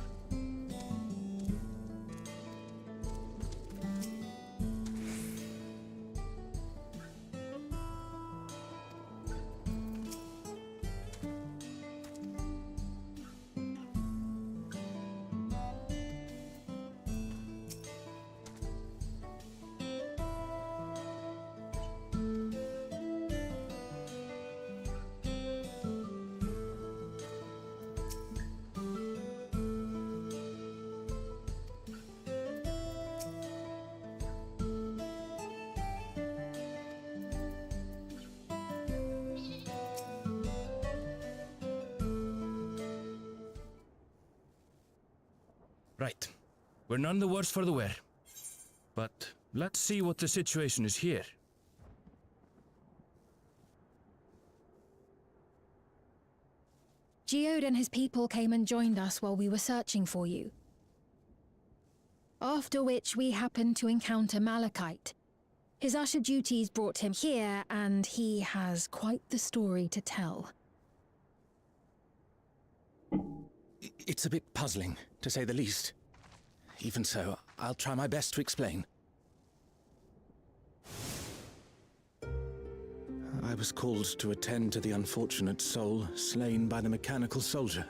Right. We're none the worse for the wear. But let's see what the situation is here. Geode and his people came and joined us while we were searching for you. After which we happened to encounter Malachite. His usher duties brought him here, and he has quite the story to tell. It's a bit puzzling, to say the least. Even so, I'll try my best to explain. I was called to attend to the unfortunate soul slain by the mechanical soldier.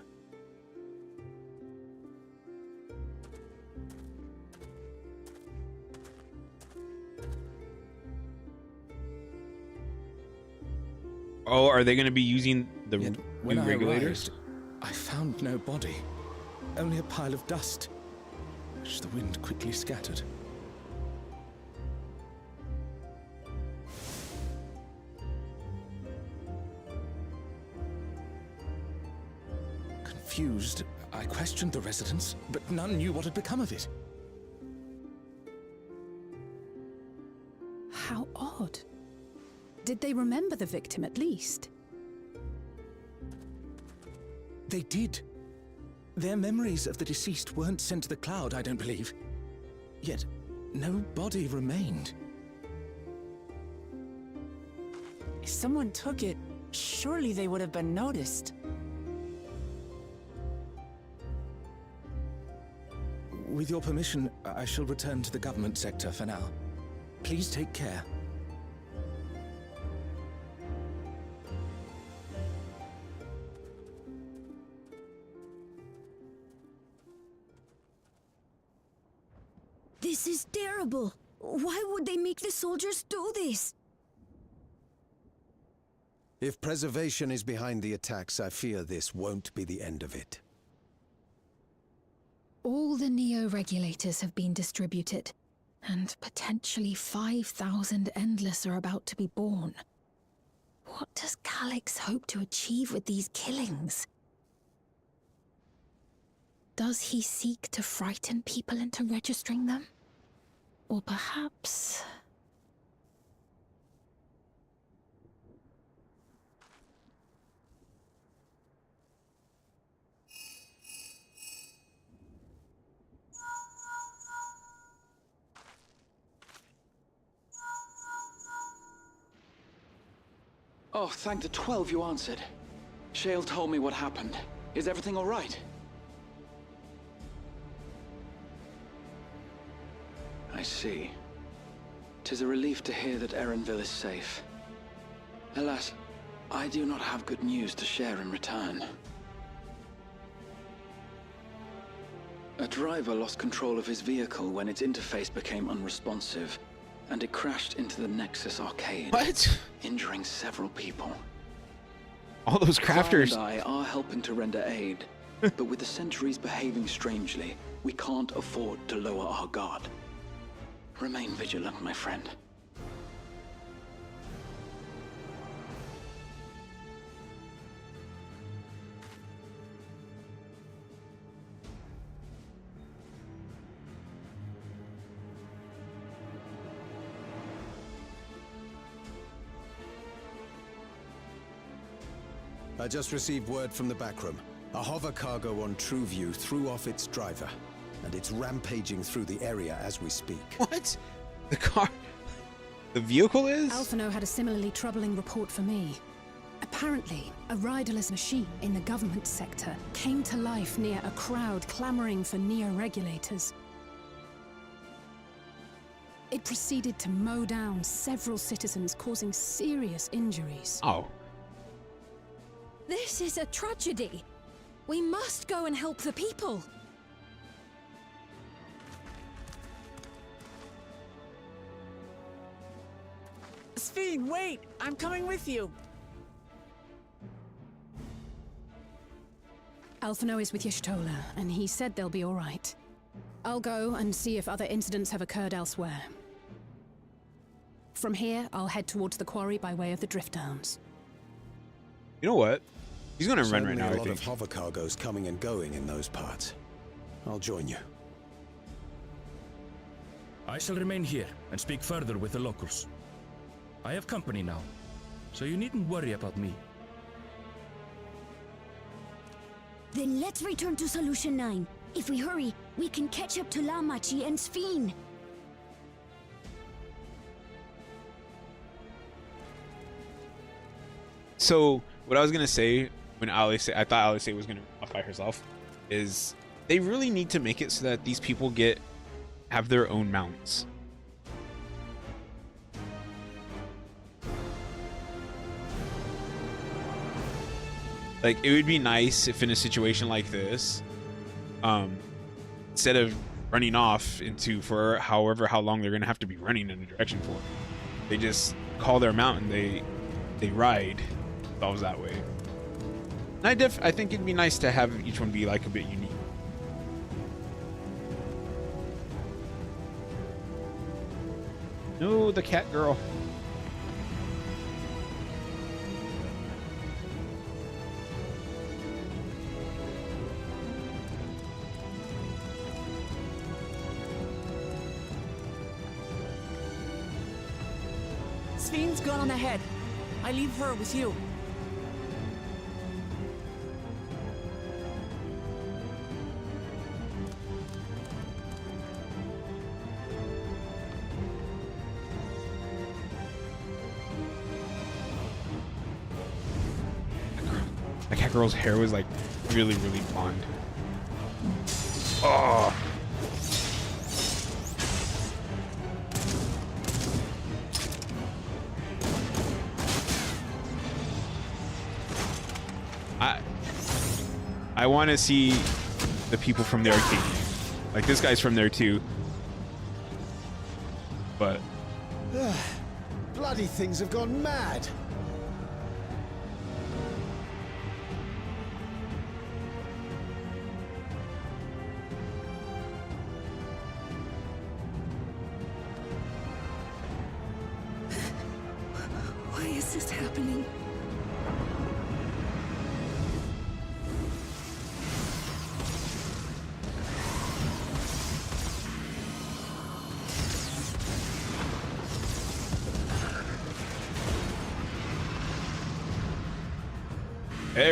Oh, are they going to be using the When new I regulators? arrived, I found no body, only a pile of dust, which the wind quickly scattered. Confused, I questioned the residents, but none knew what had become of it. How odd. Did they remember the victim at least? They did. Their memories of the deceased weren't sent to the cloud, I don't believe. Yet, no body remained. If someone took it, surely they would have been noticed. With your permission, I shall return to the government sector for now. Please take care. This is terrible. Why would they make the soldiers do this? If preservation is behind the attacks, I fear this won't be the end of it. All the Neo-regulators have been distributed, and potentially 5,000 Endless are about to be born. What does Calyx hope to achieve with these killings? Does he seek to frighten people into registering them? Or perhaps... Oh, thank the 12 you answered. Shale told me what happened. Is everything all right? I see. 'Tis a relief to hear that Erenville is safe. Alas, I do not have good news to share in return. A driver lost control of his vehicle when its interface became unresponsive, and it crashed into the Nexus arcade. What? Injuring several people. All those crafters. Clyde and I are helping to render aid, but with the sentries behaving strangely, we can't afford to lower our guard. Remain vigilant, my friend. I just received word from the backroom. A hover cargo on Trueview threw off its driver, and it's rampaging through the area as we speak. What? The car? The vehicle is? Alphino had a similarly troubling report for me. Apparently, a riderless machine in the government sector came to life near a crowd clamoring for neo-regulators. It proceeded to mow down several citizens, causing serious injuries. Oh. This is a tragedy. We must go and help the people. Sphene, wait! I'm coming with you! Alphino is with Y'shtola, and he said they'll be all right. I'll go and see if other incidents have occurred elsewhere. From here, I'll head towards the quarry by way of the Drift Downs. You know what? He's gonna run right now, I A lot think. of hover cargoes coming and going in those parts. I'll join you. I shall remain here and speak further with the locals. I have company now, so you needn't worry about me. Then let's return to Solution 9. If we hurry, we can catch up to Lamachi and Sphene. So what I was gonna say when Alice, I thought Alice was gonna off by herself, is they really need to make it so that these people have their own mounts. Like, it would be nice if in a situation like this, instead of running off for however how long they're gonna have to be running in a direction for, they just call their mount and they ride themselves that way. And I think it'd be nice to have each one be like a bit unique. No, the cat girl. Sphene's gone on ahead. I leave her with you. That cat girl's hair was like really, really blonde. Oh. I want to see the people from the arcade. Like, this guy's from there too. But bloody things have gone mad. Why is this happening?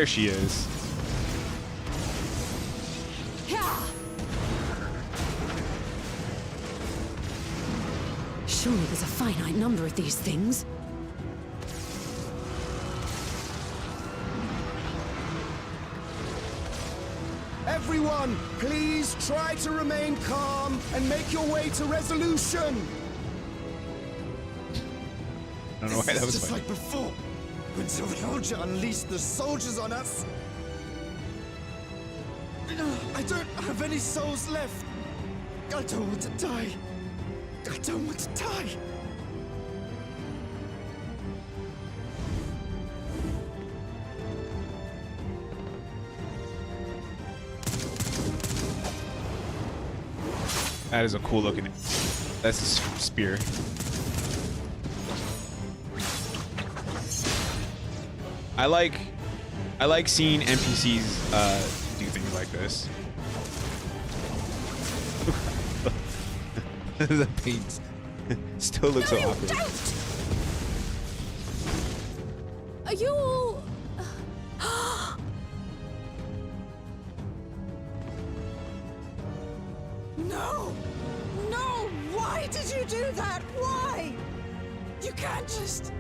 there she is. Surely there's a finite number of these things. Everyone, please try to remain calm and make your way to resolution. I don't know why that was just funny. like before, when Zerelja unleashed the soldiers on us. I don't have any souls left. I don't want to die. I don't want to die. That is a cool looking. That's a spear. I like seeing NPCs do things like this. The paint still looks so awkward. Are you all... No! No! Why did you do that? Why? You can't just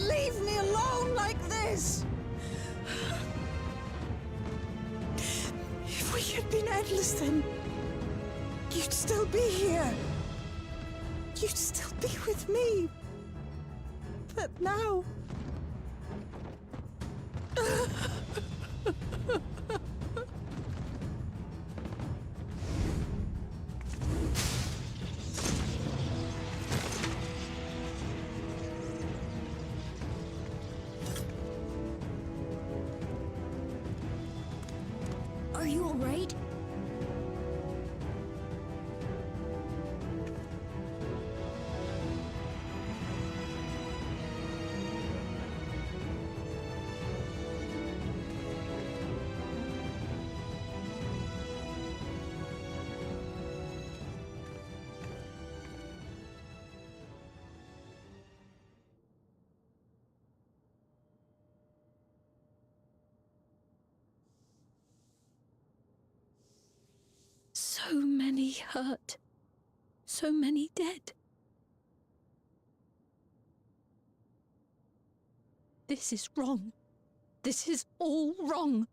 leave me alone like this! If we had been endless, then you'd still be here. You'd still be with me. But now... Are you alright? So many hurt. So many dead. This is wrong. This is all wrong.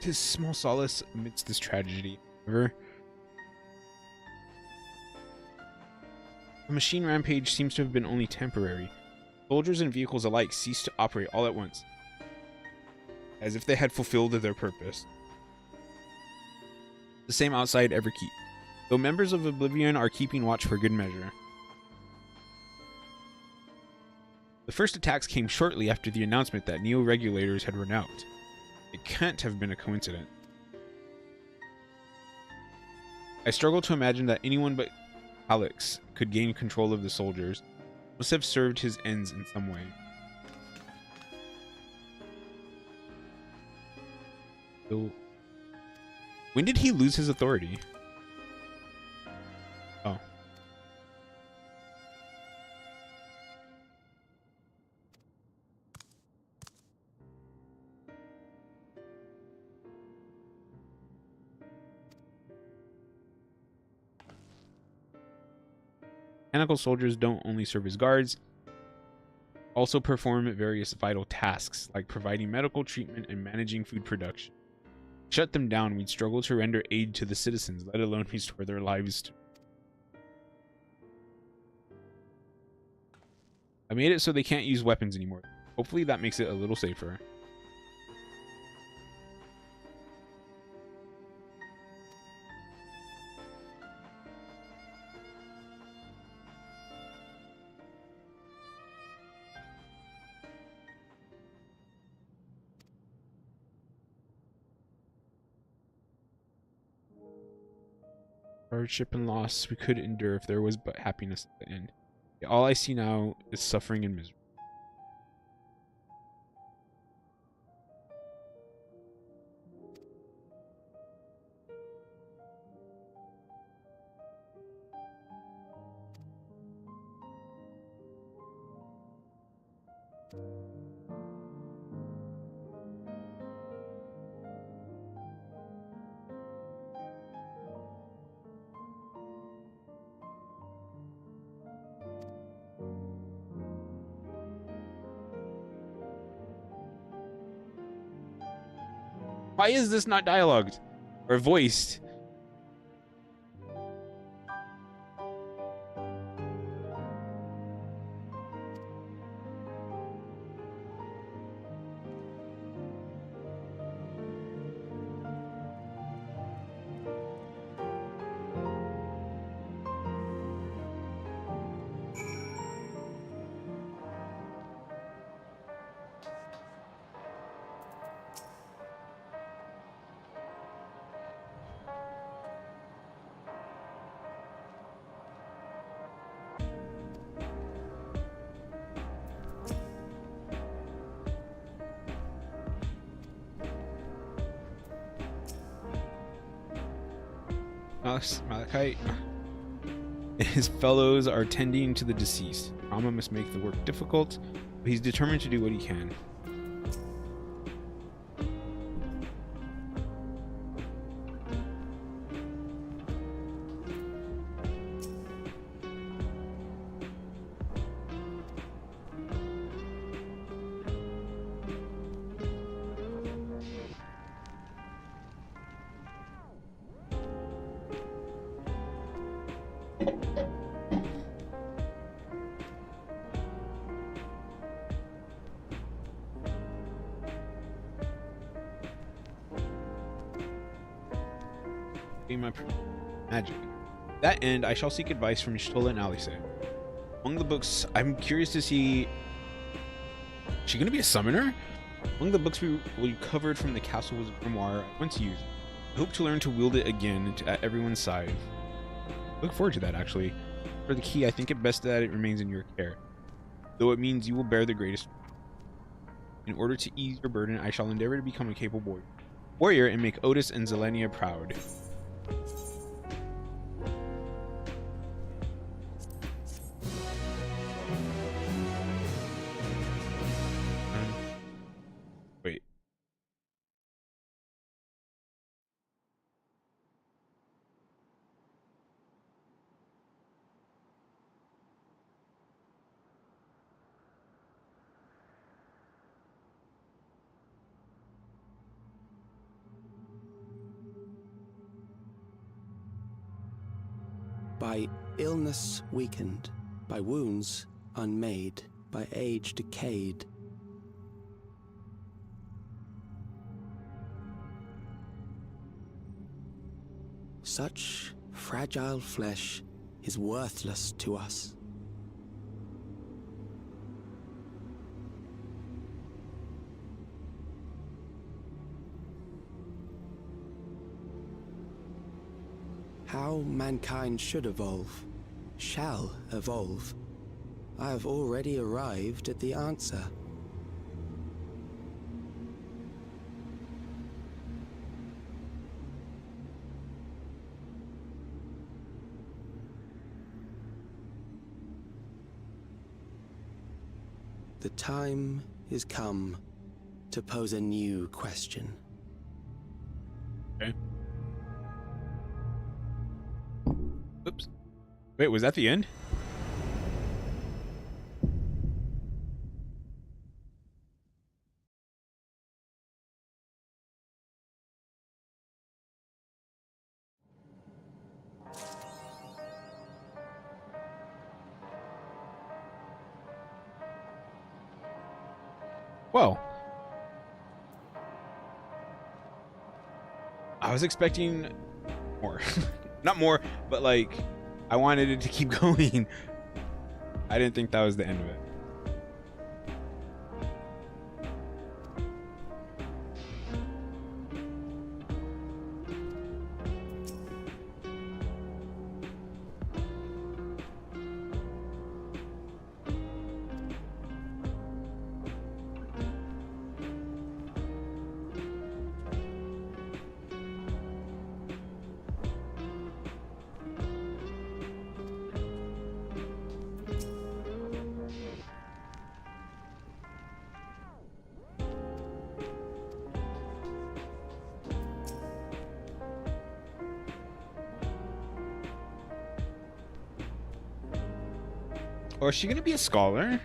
Tis small solace amidst this tragedy. However, the machine rampage seems to have been only temporary. Soldiers and vehicles alike ceased to operate all at once, as if they had fulfilled their purpose. The same outside Everkeep, though members of Oblivion are keeping watch for good measure. The first attacks came shortly after the announcement that Neo-Regulators had run out. It can't have been a coincidence. I struggle to imagine that anyone but Alex could gain control of the soldiers. Must have served his ends in some way. So, when did he lose his authority? Oh. Mechanical soldiers don't only serve as guards, also perform various vital tasks like providing medical treatment and managing food production. Shut them down, we'd struggle to render aid to the citizens, let alone restore their lives. I made it so they can't use weapons anymore. Hopefully that makes it a little safer. Hardship and loss we could endure if there was but happiness at the end. Yet all I see now is suffering and misery. Why is this not dialogued or voiced? Malachite and his fellows are tending to the deceased. Trauma must make the work difficult, but he's determined to do what he can. My magic. That end, I shall seek advice from Y'shtola and Alice. Among the books, I'm curious to see. Is she gonna be a summoner? Among the books we covered from the Castle was a grimoire I once used. I hope to learn to wield it again at everyone's side. I look forward to that, actually. For the key, I think it best that it remains in your care, though it means you will bear the greatest. In order to ease your burden, I shall endeavor to become a capable warrior and make Otis and Zelenia proud. Wait. By illness weakened, by wounds unmade, by age decayed. Such fragile flesh is worthless to us. How mankind should evolve, shall evolve. I have already arrived at the answer. The time is come to pose a new question. Okay. Oops. Wait, was that the end? Well, I was expecting more. Not more, but like, I wanted it to keep going. I didn't think that was the end of it. Or is she gonna be a scholar?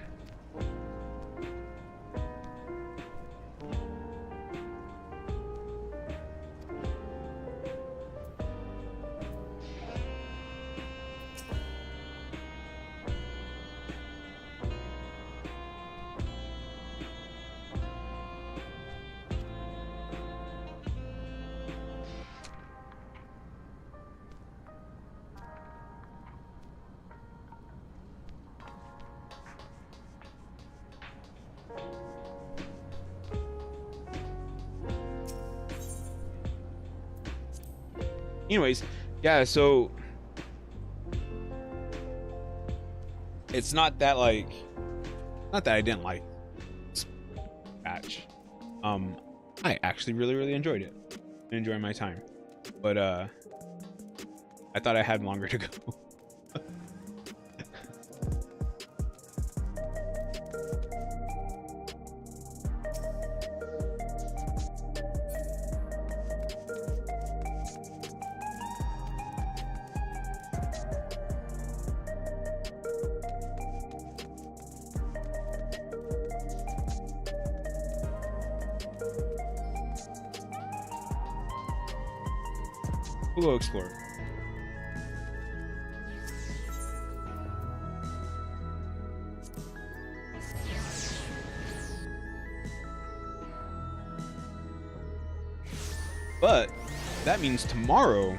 Anyways, yeah, so it's not that like, not that I didn't like this patch. I actually really enjoyed it. I enjoyed my time, but I thought I had longer to go. We'll go explore. But that means tomorrow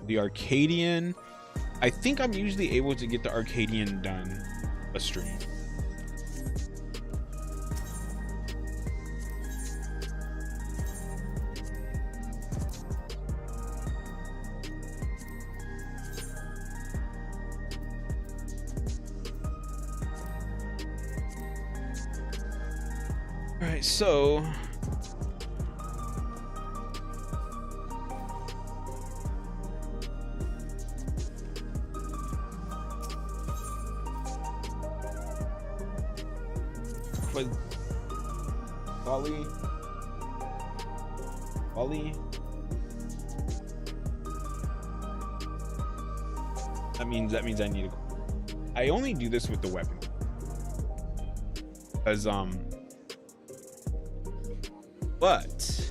the Arcadian. I think I'm usually able to get the Arcadian done a stream. All right, so Wally. That means I need to. I only do this with the weapon, because but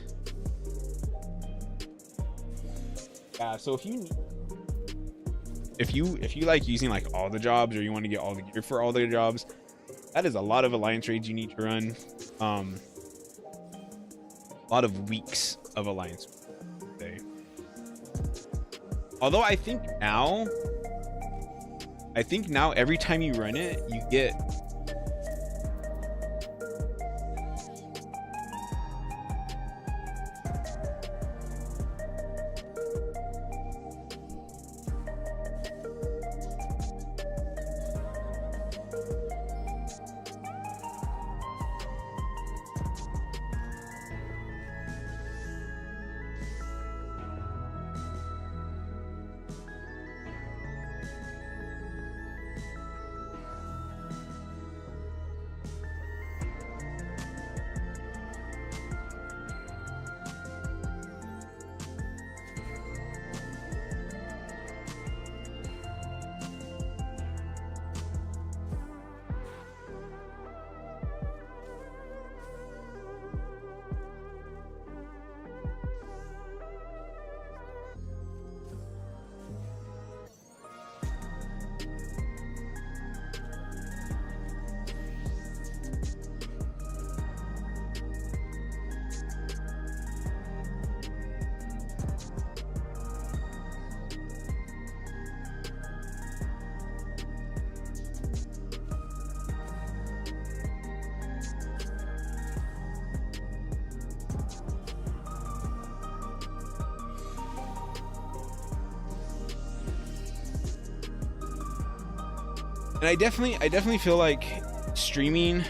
yeah. So if you like using like all the jobs, or you want to get all the gear for all the jobs, that is a lot of alliance raids you need to run. A lot of weeks of alliance day. Although I think now every time you run it, you get And I definitely feel like streaming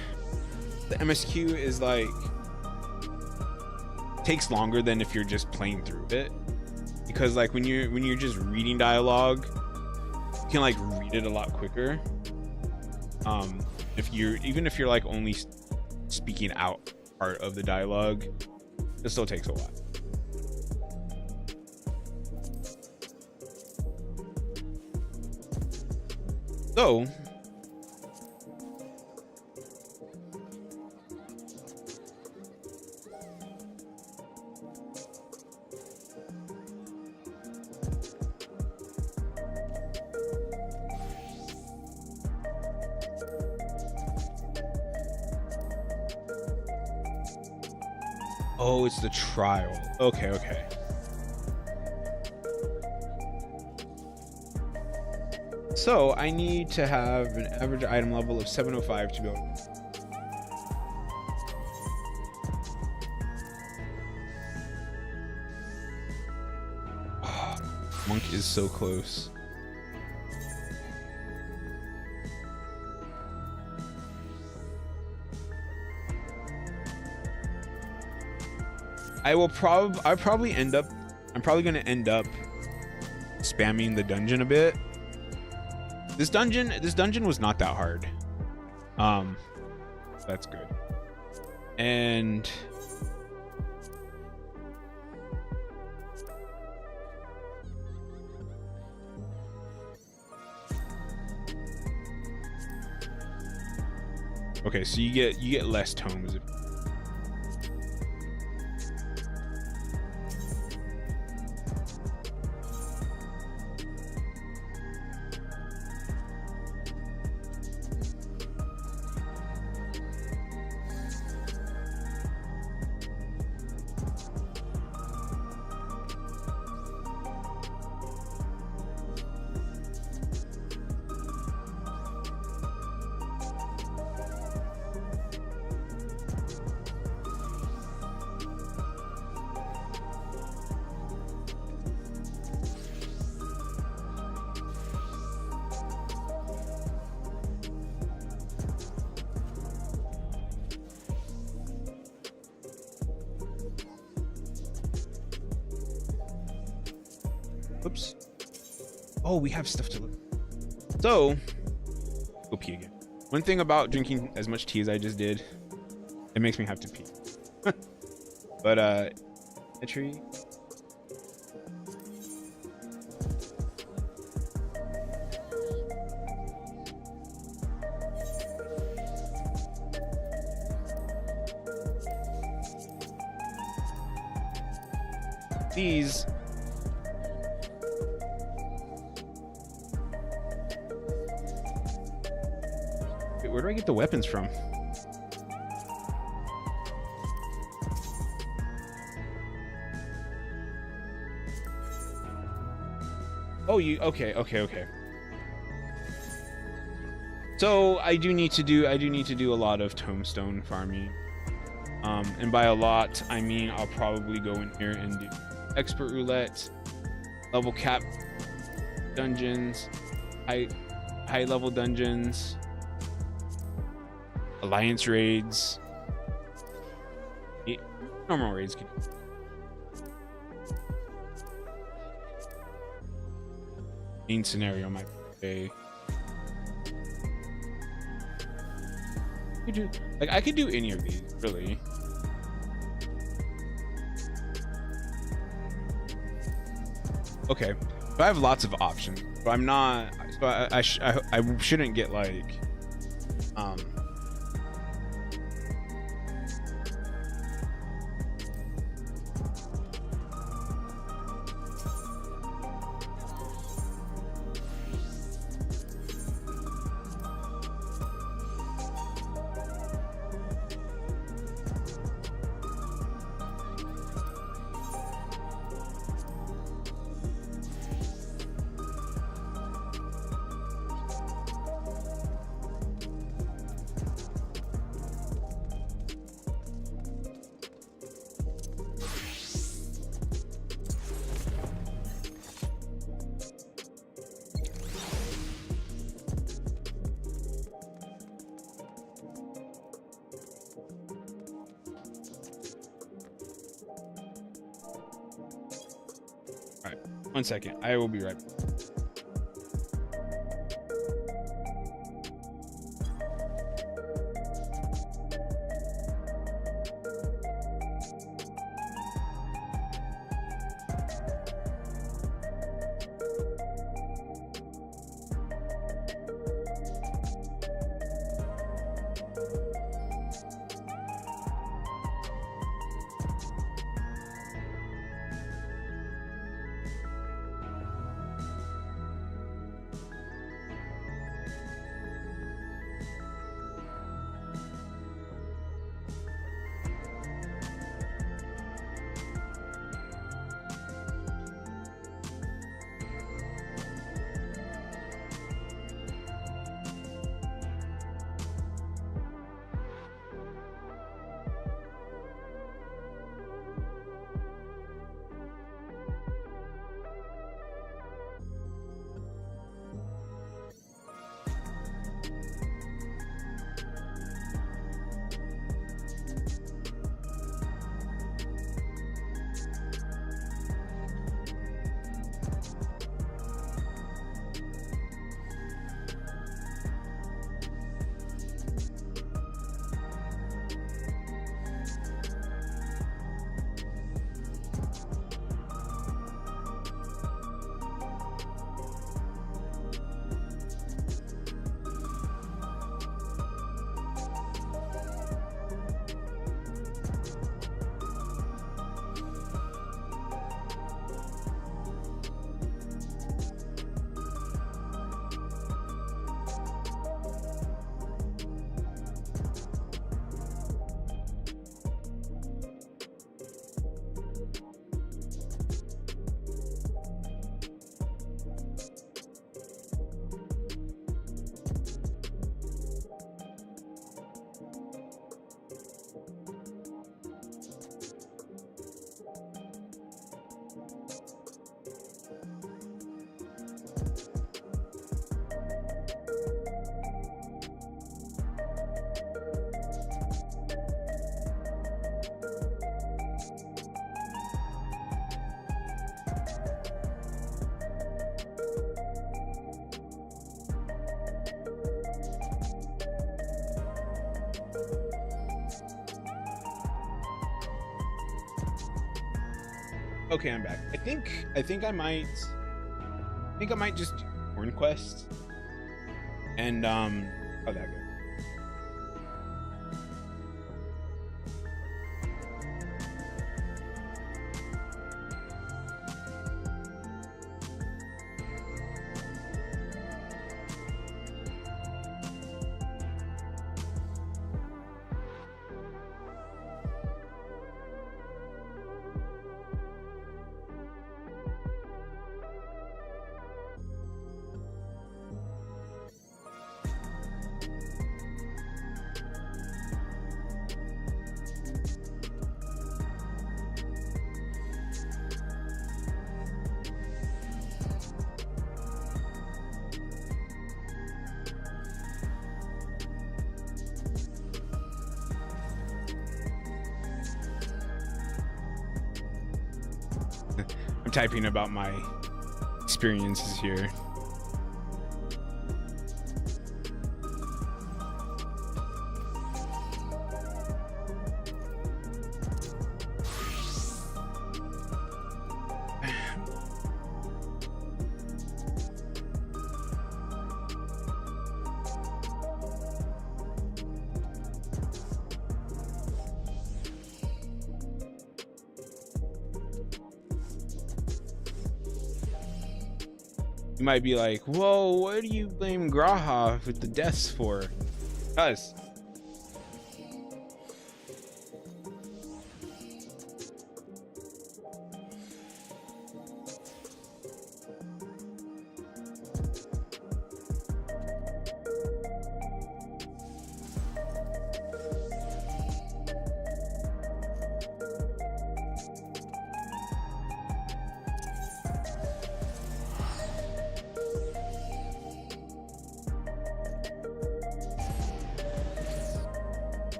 the MSQ is like takes longer than if you're just playing through it, because like when you're just reading dialogue, you can like read it a lot quicker. Even if you're like only speaking out part of the dialogue, it still takes a while. So oh, it's the trial. Okay. So I need to have an average item level of 705 to be able monk is so close. I'm probably gonna end up spamming the dungeon a bit. This dungeon was not that hard. That's good. And okay, so you get less tomes. Oops. Oh, we have stuff to look. So, go pee again. One thing about drinking as much tea as I just did, it makes me have to pee. But entry. These where do I get the weapons from? Oh, okay. So I do need to do a lot of tomestone farming. And by a lot, I mean I'll probably go in here and do expert roulette, level cap dungeons, high level dungeons, alliance raids, normal raids. Main scenario might be I could do any of these really. Okay, so I have lots of options, but I'm not. So I shouldn't get like Alright, 1 second. I will be right back. Okay, I'm back. I think I might just do Corn Quest. And how'd that go? I'm typing about my experiences here. You might be like, whoa, what do you blame Graha with the deaths for? Cuz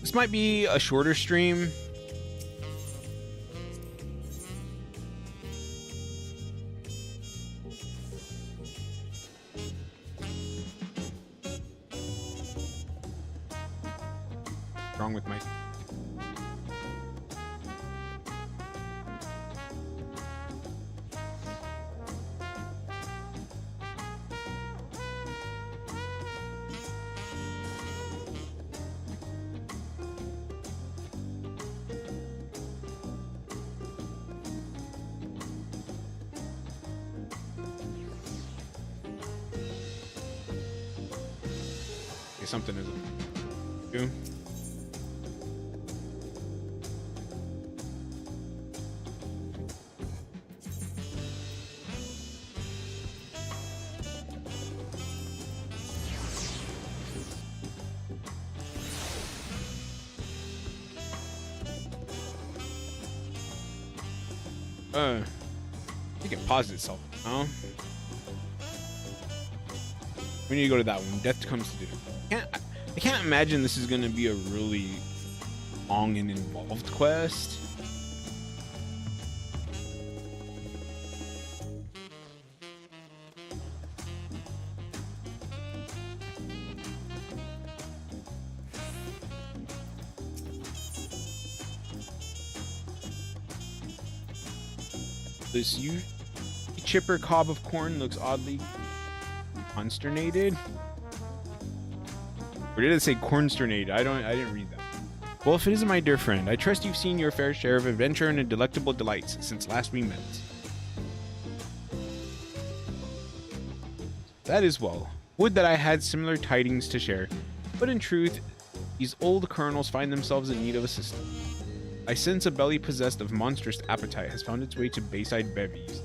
this might be a shorter stream. What's wrong with my something isn't. You? I think it paused itself. Oh. We need to go to that one. Death comes to do. I can't imagine this is gonna be a really long and involved quest. This chipper cob of corn looks oddly consternated. Or did it say cornsternated? I didn't read that. Well, if it isn't my dear friend, I trust you've seen your fair share of adventure and delectable delights since last we met. That is well. Would that I had similar tidings to share, but in truth, these old colonels find themselves in need of assistance. I sense a belly possessed of monstrous appetite has found its way to Bayside bevies.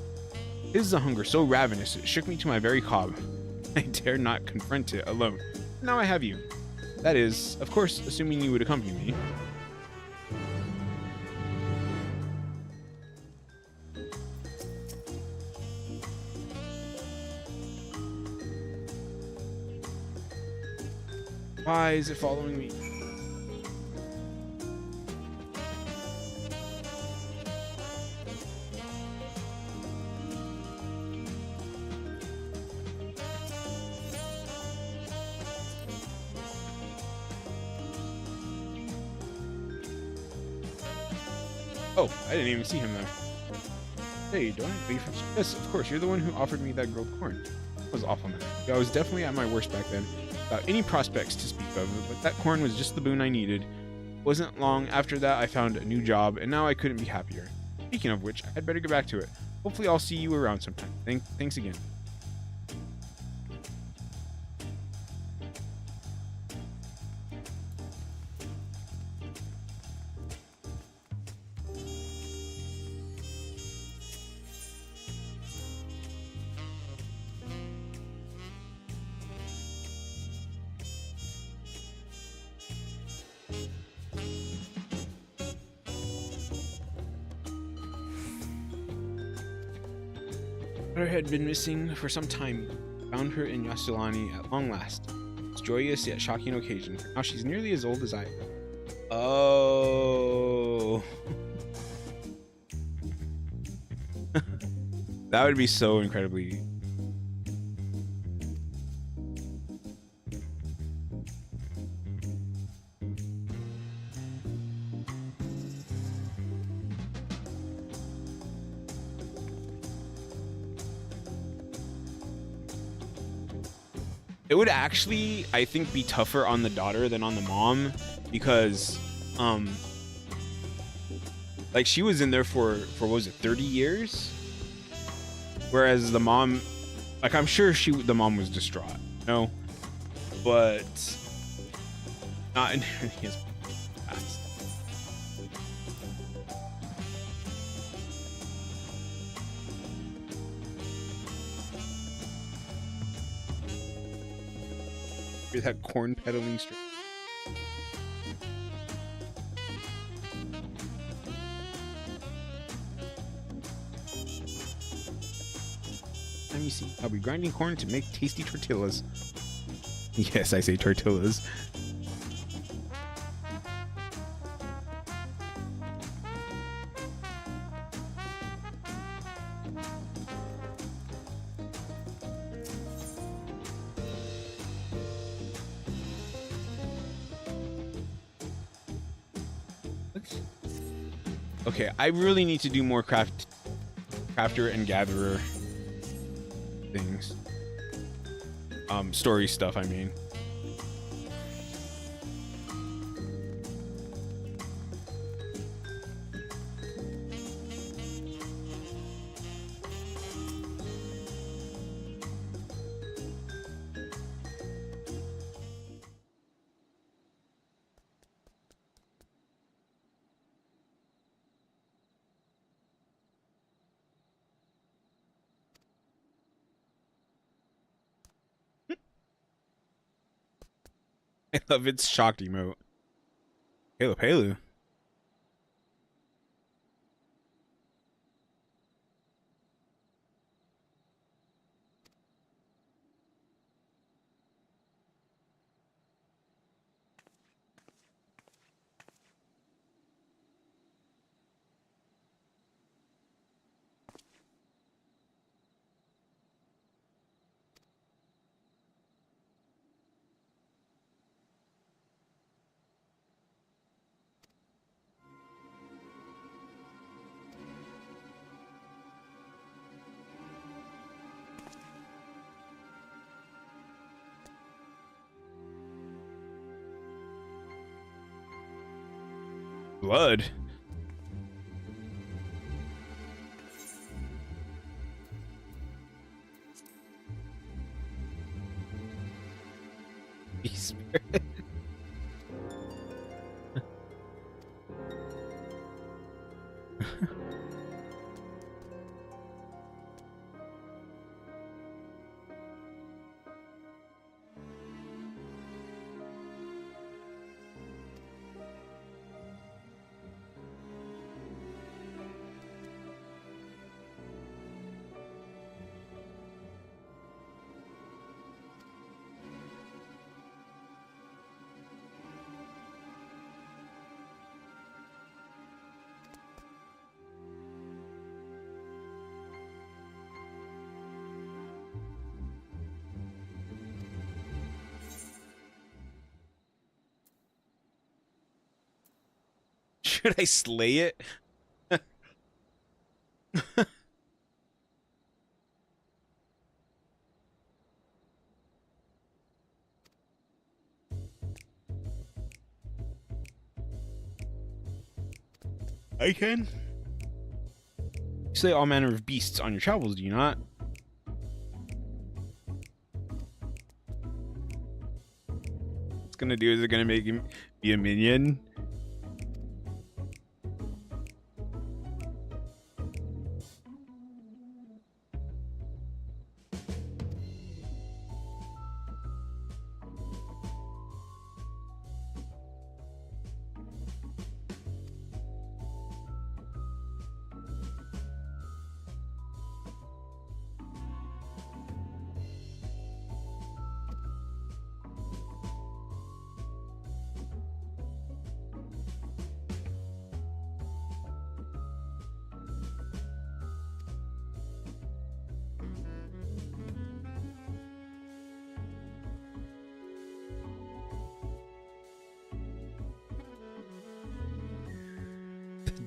His is a hunger so ravenous it shook me to my very cob. I dare not confront it alone. Now I have you. That is, of course, assuming you would accompany me. Why is it following me? Oh, I didn't even see him there. Hey, don't I leave from... Yes, of course, you're the one who offered me that grilled corn. That was awful, man. I was definitely at my worst back then, without any prospects to speak of, but that corn was just the boon I needed. Wasn't long after that I found a new job, and now I couldn't be happier. Speaking of which, I'd better get back to it. Hopefully I'll see you around sometime. Thanks again. Her had been missing for some time. Found her in Yassilani at long last. It's joyous yet shocking occasion. Now she's nearly as old as I am. Oh. That would be so incredibly... It would actually, I think, be tougher on the daughter than on the mom, because, like, she was in there for what was it, 30 years? Whereas the mom, like, I'm sure the mom was distraught, you know? But not in his past. That corn peddling street. Let me see. I'll be grinding corn to make tasty tortillas. Yes, I say tortillas. Okay, I really need to do more crafter and gatherer things. Story stuff, I mean. I love its shocked emote. Halo Palu. Blood. Spirit. Should I slay it? I can. You slay all manner of beasts on your travels, do you not? What's it's gonna do is it gonna make him be a minion?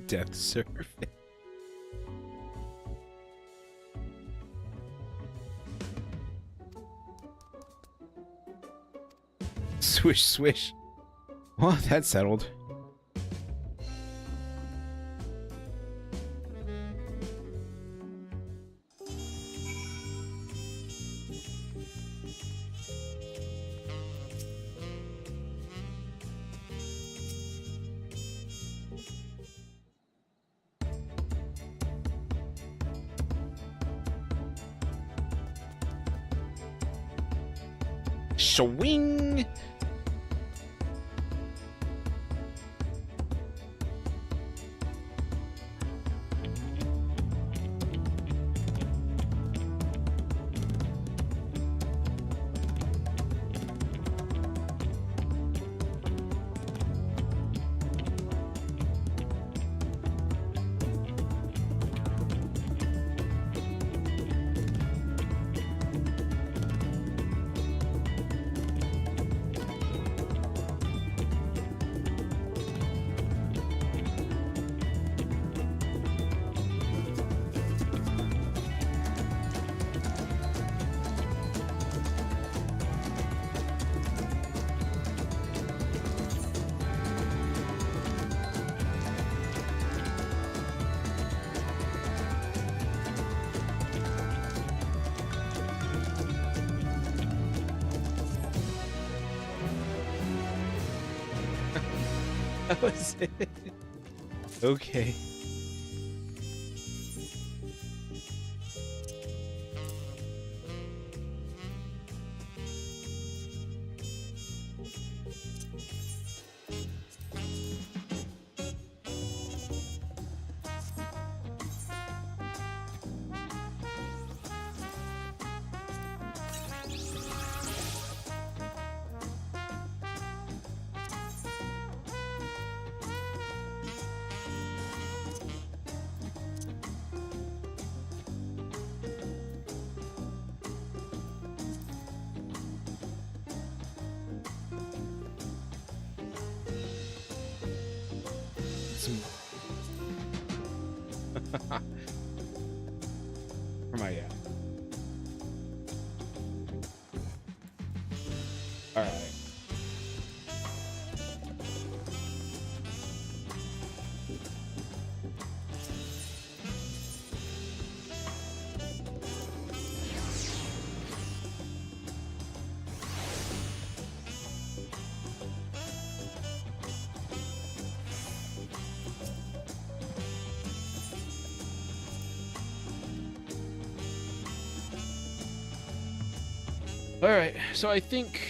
Death servant. Swish, swish. Well, that's settled. Swing. That was it. Okay. Where am I at? All right. All right, so I think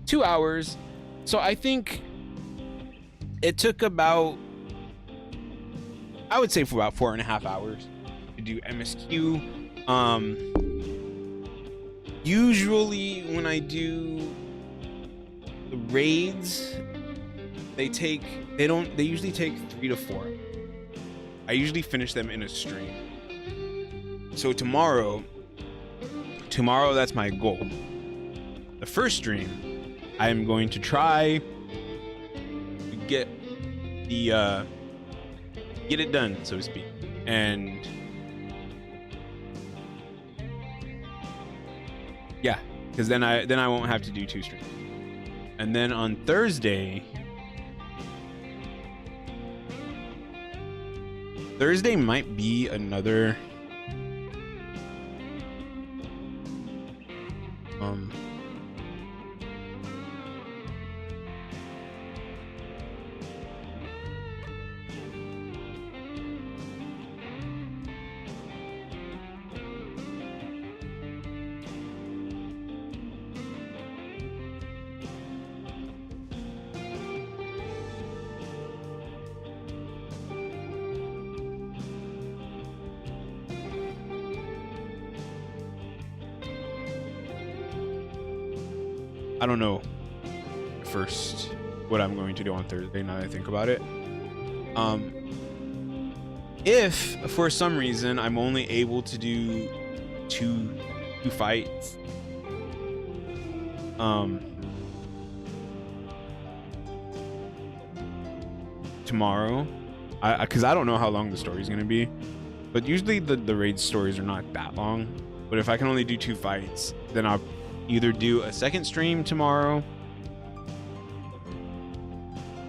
two hours. So I think it took about, I would say for about 4.5 hours to do MSQ. Usually when I do the raids, they usually take 3 to 4. I usually finish them in a stream. So tomorrow that's my goal. The first stream, I am going to try to get it done, so to speak. And yeah, because then I won't have to do 2 streams. And then on Thursday might be another I don't know first what I'm going to do on Thursday now that I think about it. If for some reason I'm only able to do two fights, tomorrow, because I don't know how long the story is going to be, but usually the raid stories are not that long. But if I can only do 2 fights, then I'll either do a second stream tomorrow,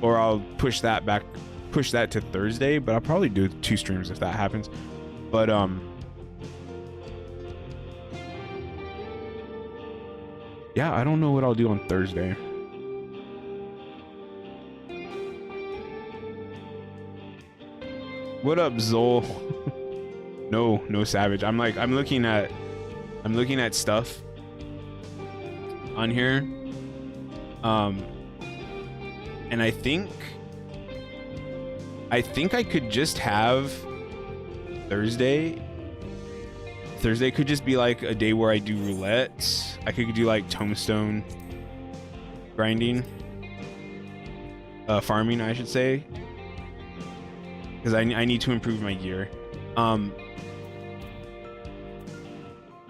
or I'll push that to Thursday, but I'll probably do 2 streams if that happens. But yeah, I don't know what I'll do on Thursday. What up, Zol? No Savage. I'm looking at stuff on here, and I think I could just have Thursday could just be like a day where I do roulette. I could do like tombstone grinding, farming, I should say, because I need to improve my gear.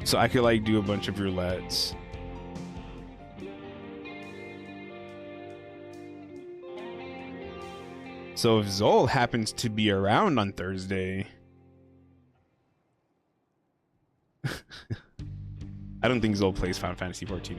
So I could like do a bunch of roulettes. So if Zol happens to be around on Thursday, I don't think Zol plays Final Fantasy 14.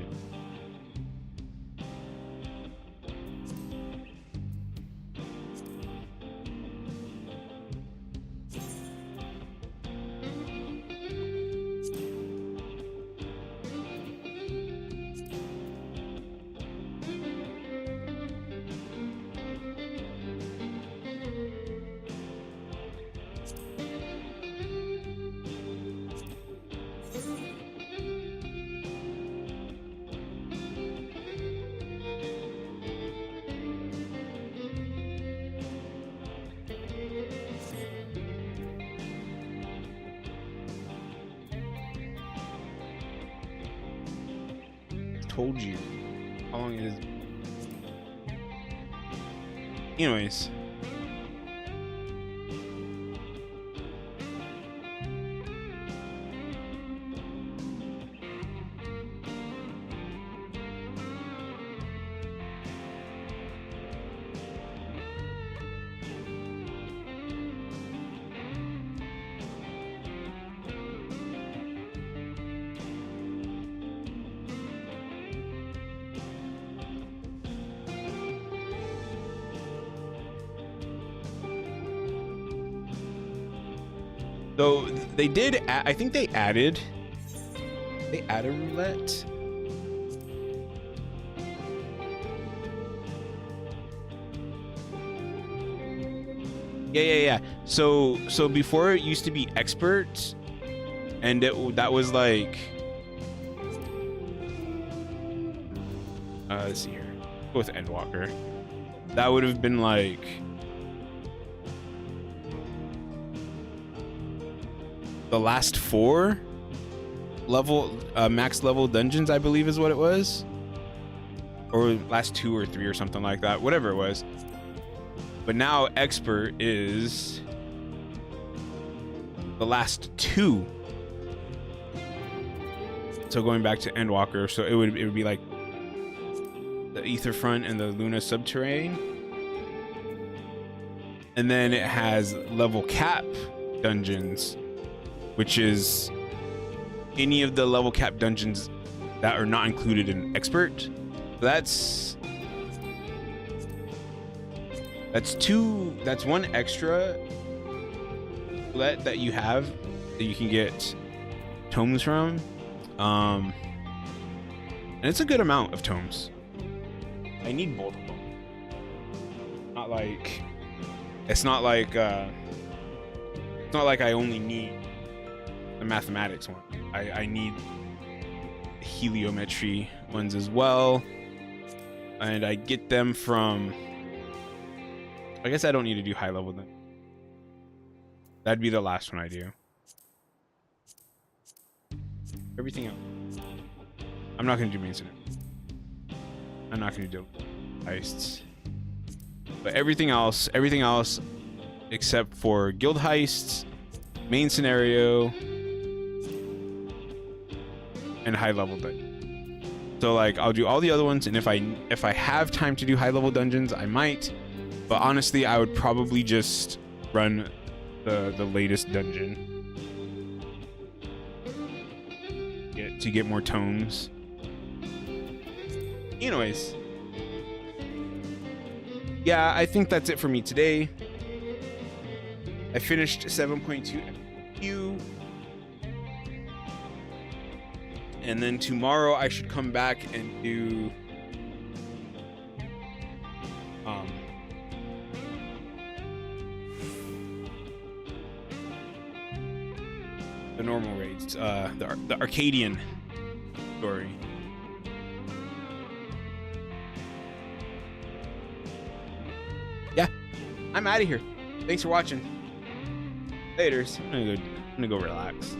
Told you how long it is. Anyways, so they did. I think they added roulette. Yeah. So before it used to be expert, and that was like, let's see here. Go with Endwalker. That would have been like, the last 4 max level dungeons, I believe is what it was, or last 2 or 3 or something like that, whatever it was. But now expert is the last 2. So going back to Endwalker, so it would be like the Aetherfront and the Luna Subterrane, and then it has level cap dungeons, which is any of the level cap dungeons that are not included in expert. That's one extra that you have that you can get tomes from. And it's a good amount of tomes. I need both of them. It's not like I only need the mathematics one. I need heliometry ones as well, and I get them from, I guess I don't need to do high level then. That'd be the last one I do. Everything else, I'm not gonna do main scenario. I'm not gonna do heists. But everything else except for guild heists, main scenario, and high level dungeon. So like I'll do all the other ones, and if I have time to do high level dungeons, I might. But honestly, I would probably just run the latest dungeon to get more tomes. Anyways, yeah, I think that's it for me today. I finished 7.2 MSQ. And then tomorrow I should come back and do the normal raids, the Arcadian story. Yeah, I'm out of here. Thanks for watching. Laters. I'm gonna go relax.